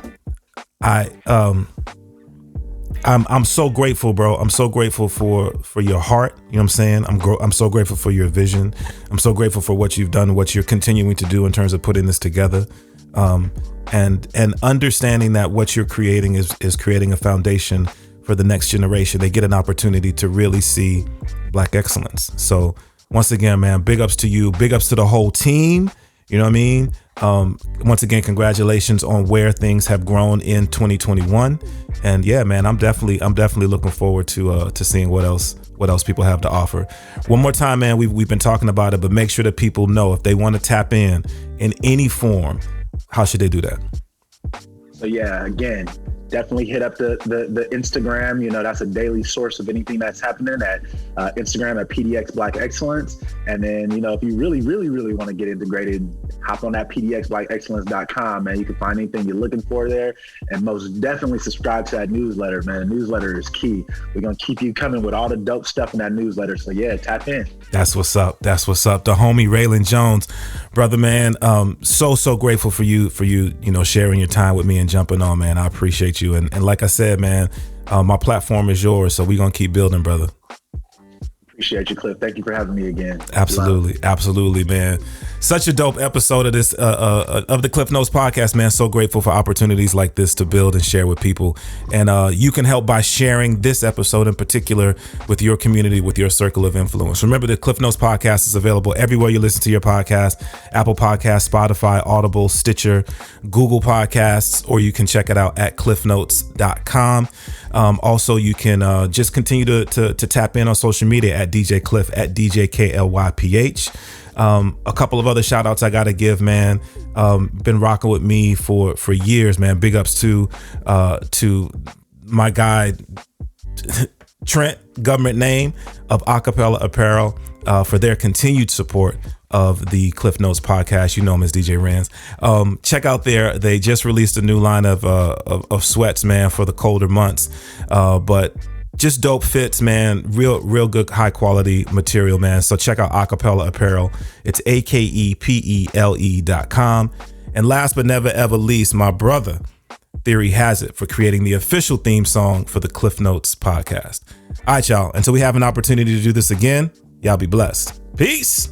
I'm so grateful, bro. I'm so grateful for your heart. You know what I'm saying? I'm so grateful for your vision. I'm so grateful for what you've done, what you're continuing to do in terms of putting this together. And understanding that what you're creating is creating a foundation for the next generation. They get an opportunity to really see Black excellence. So once again, man, big ups to you. Big ups to the whole team. You know what I mean? Once again, congratulations on where things have grown in 2021. And yeah, man, I'm definitely looking forward to seeing what else people have to offer. One more time, man, we've been talking about it, but make sure that people know if they want to tap in any form, how should they do that? So yeah, again, definitely hit up the Instagram. You know, that's a daily source of anything that's happening at Instagram at PDX Black Excellence. And then, you know, if you really, really, really want to get integrated, hop on that pdxblackexcellence.com, man. You can find anything you're looking for there. And most definitely subscribe to that newsletter, man. The newsletter is key. We're going to keep you coming with all the dope stuff in that newsletter. So yeah, tap in. That's what's up. That's what's up. The homie Ralen Jones, brother, man. So grateful for you, you know, sharing your time with me and jumping on, man. I appreciate you. And like I said, man, my platform is yours. So we're going to keep building, brother. Appreciate you, Klyph. Thank you for having me again. Absolutely, man. Such a dope episode of this of the Klyph Notes podcast, man. So grateful for opportunities like this to build and share with people. And you can help by sharing this episode in particular with your community, with your circle of influence. Remember, the Klyph Notes podcast is available everywhere you listen to your podcast: Apple Podcasts, Spotify, Audible, Stitcher, Google Podcasts, or you can check it out at klyphnotes.com. Also, you can just continue to tap in on social media at DJ Klyph, at DJ KLYPH. A couple of other shout outs I got to give, man. Been rocking with me for years, man. Big ups to my guy, Trent, government name of Acapella Apparel, for their continued support of the Klyph Notes podcast. You know him as DJ Rans. Check out they just released a new line of sweats, man, for the colder months. But just dope fits, man. Real good, high quality material, man. So check out Acapella Apparel. It's AKEPELE.com. And last but never ever least, my brother, Theory Has It, for creating the official theme song for the Klyph Notes podcast. All right, y'all. Until we have an opportunity to do this again, y'all be blessed. Peace.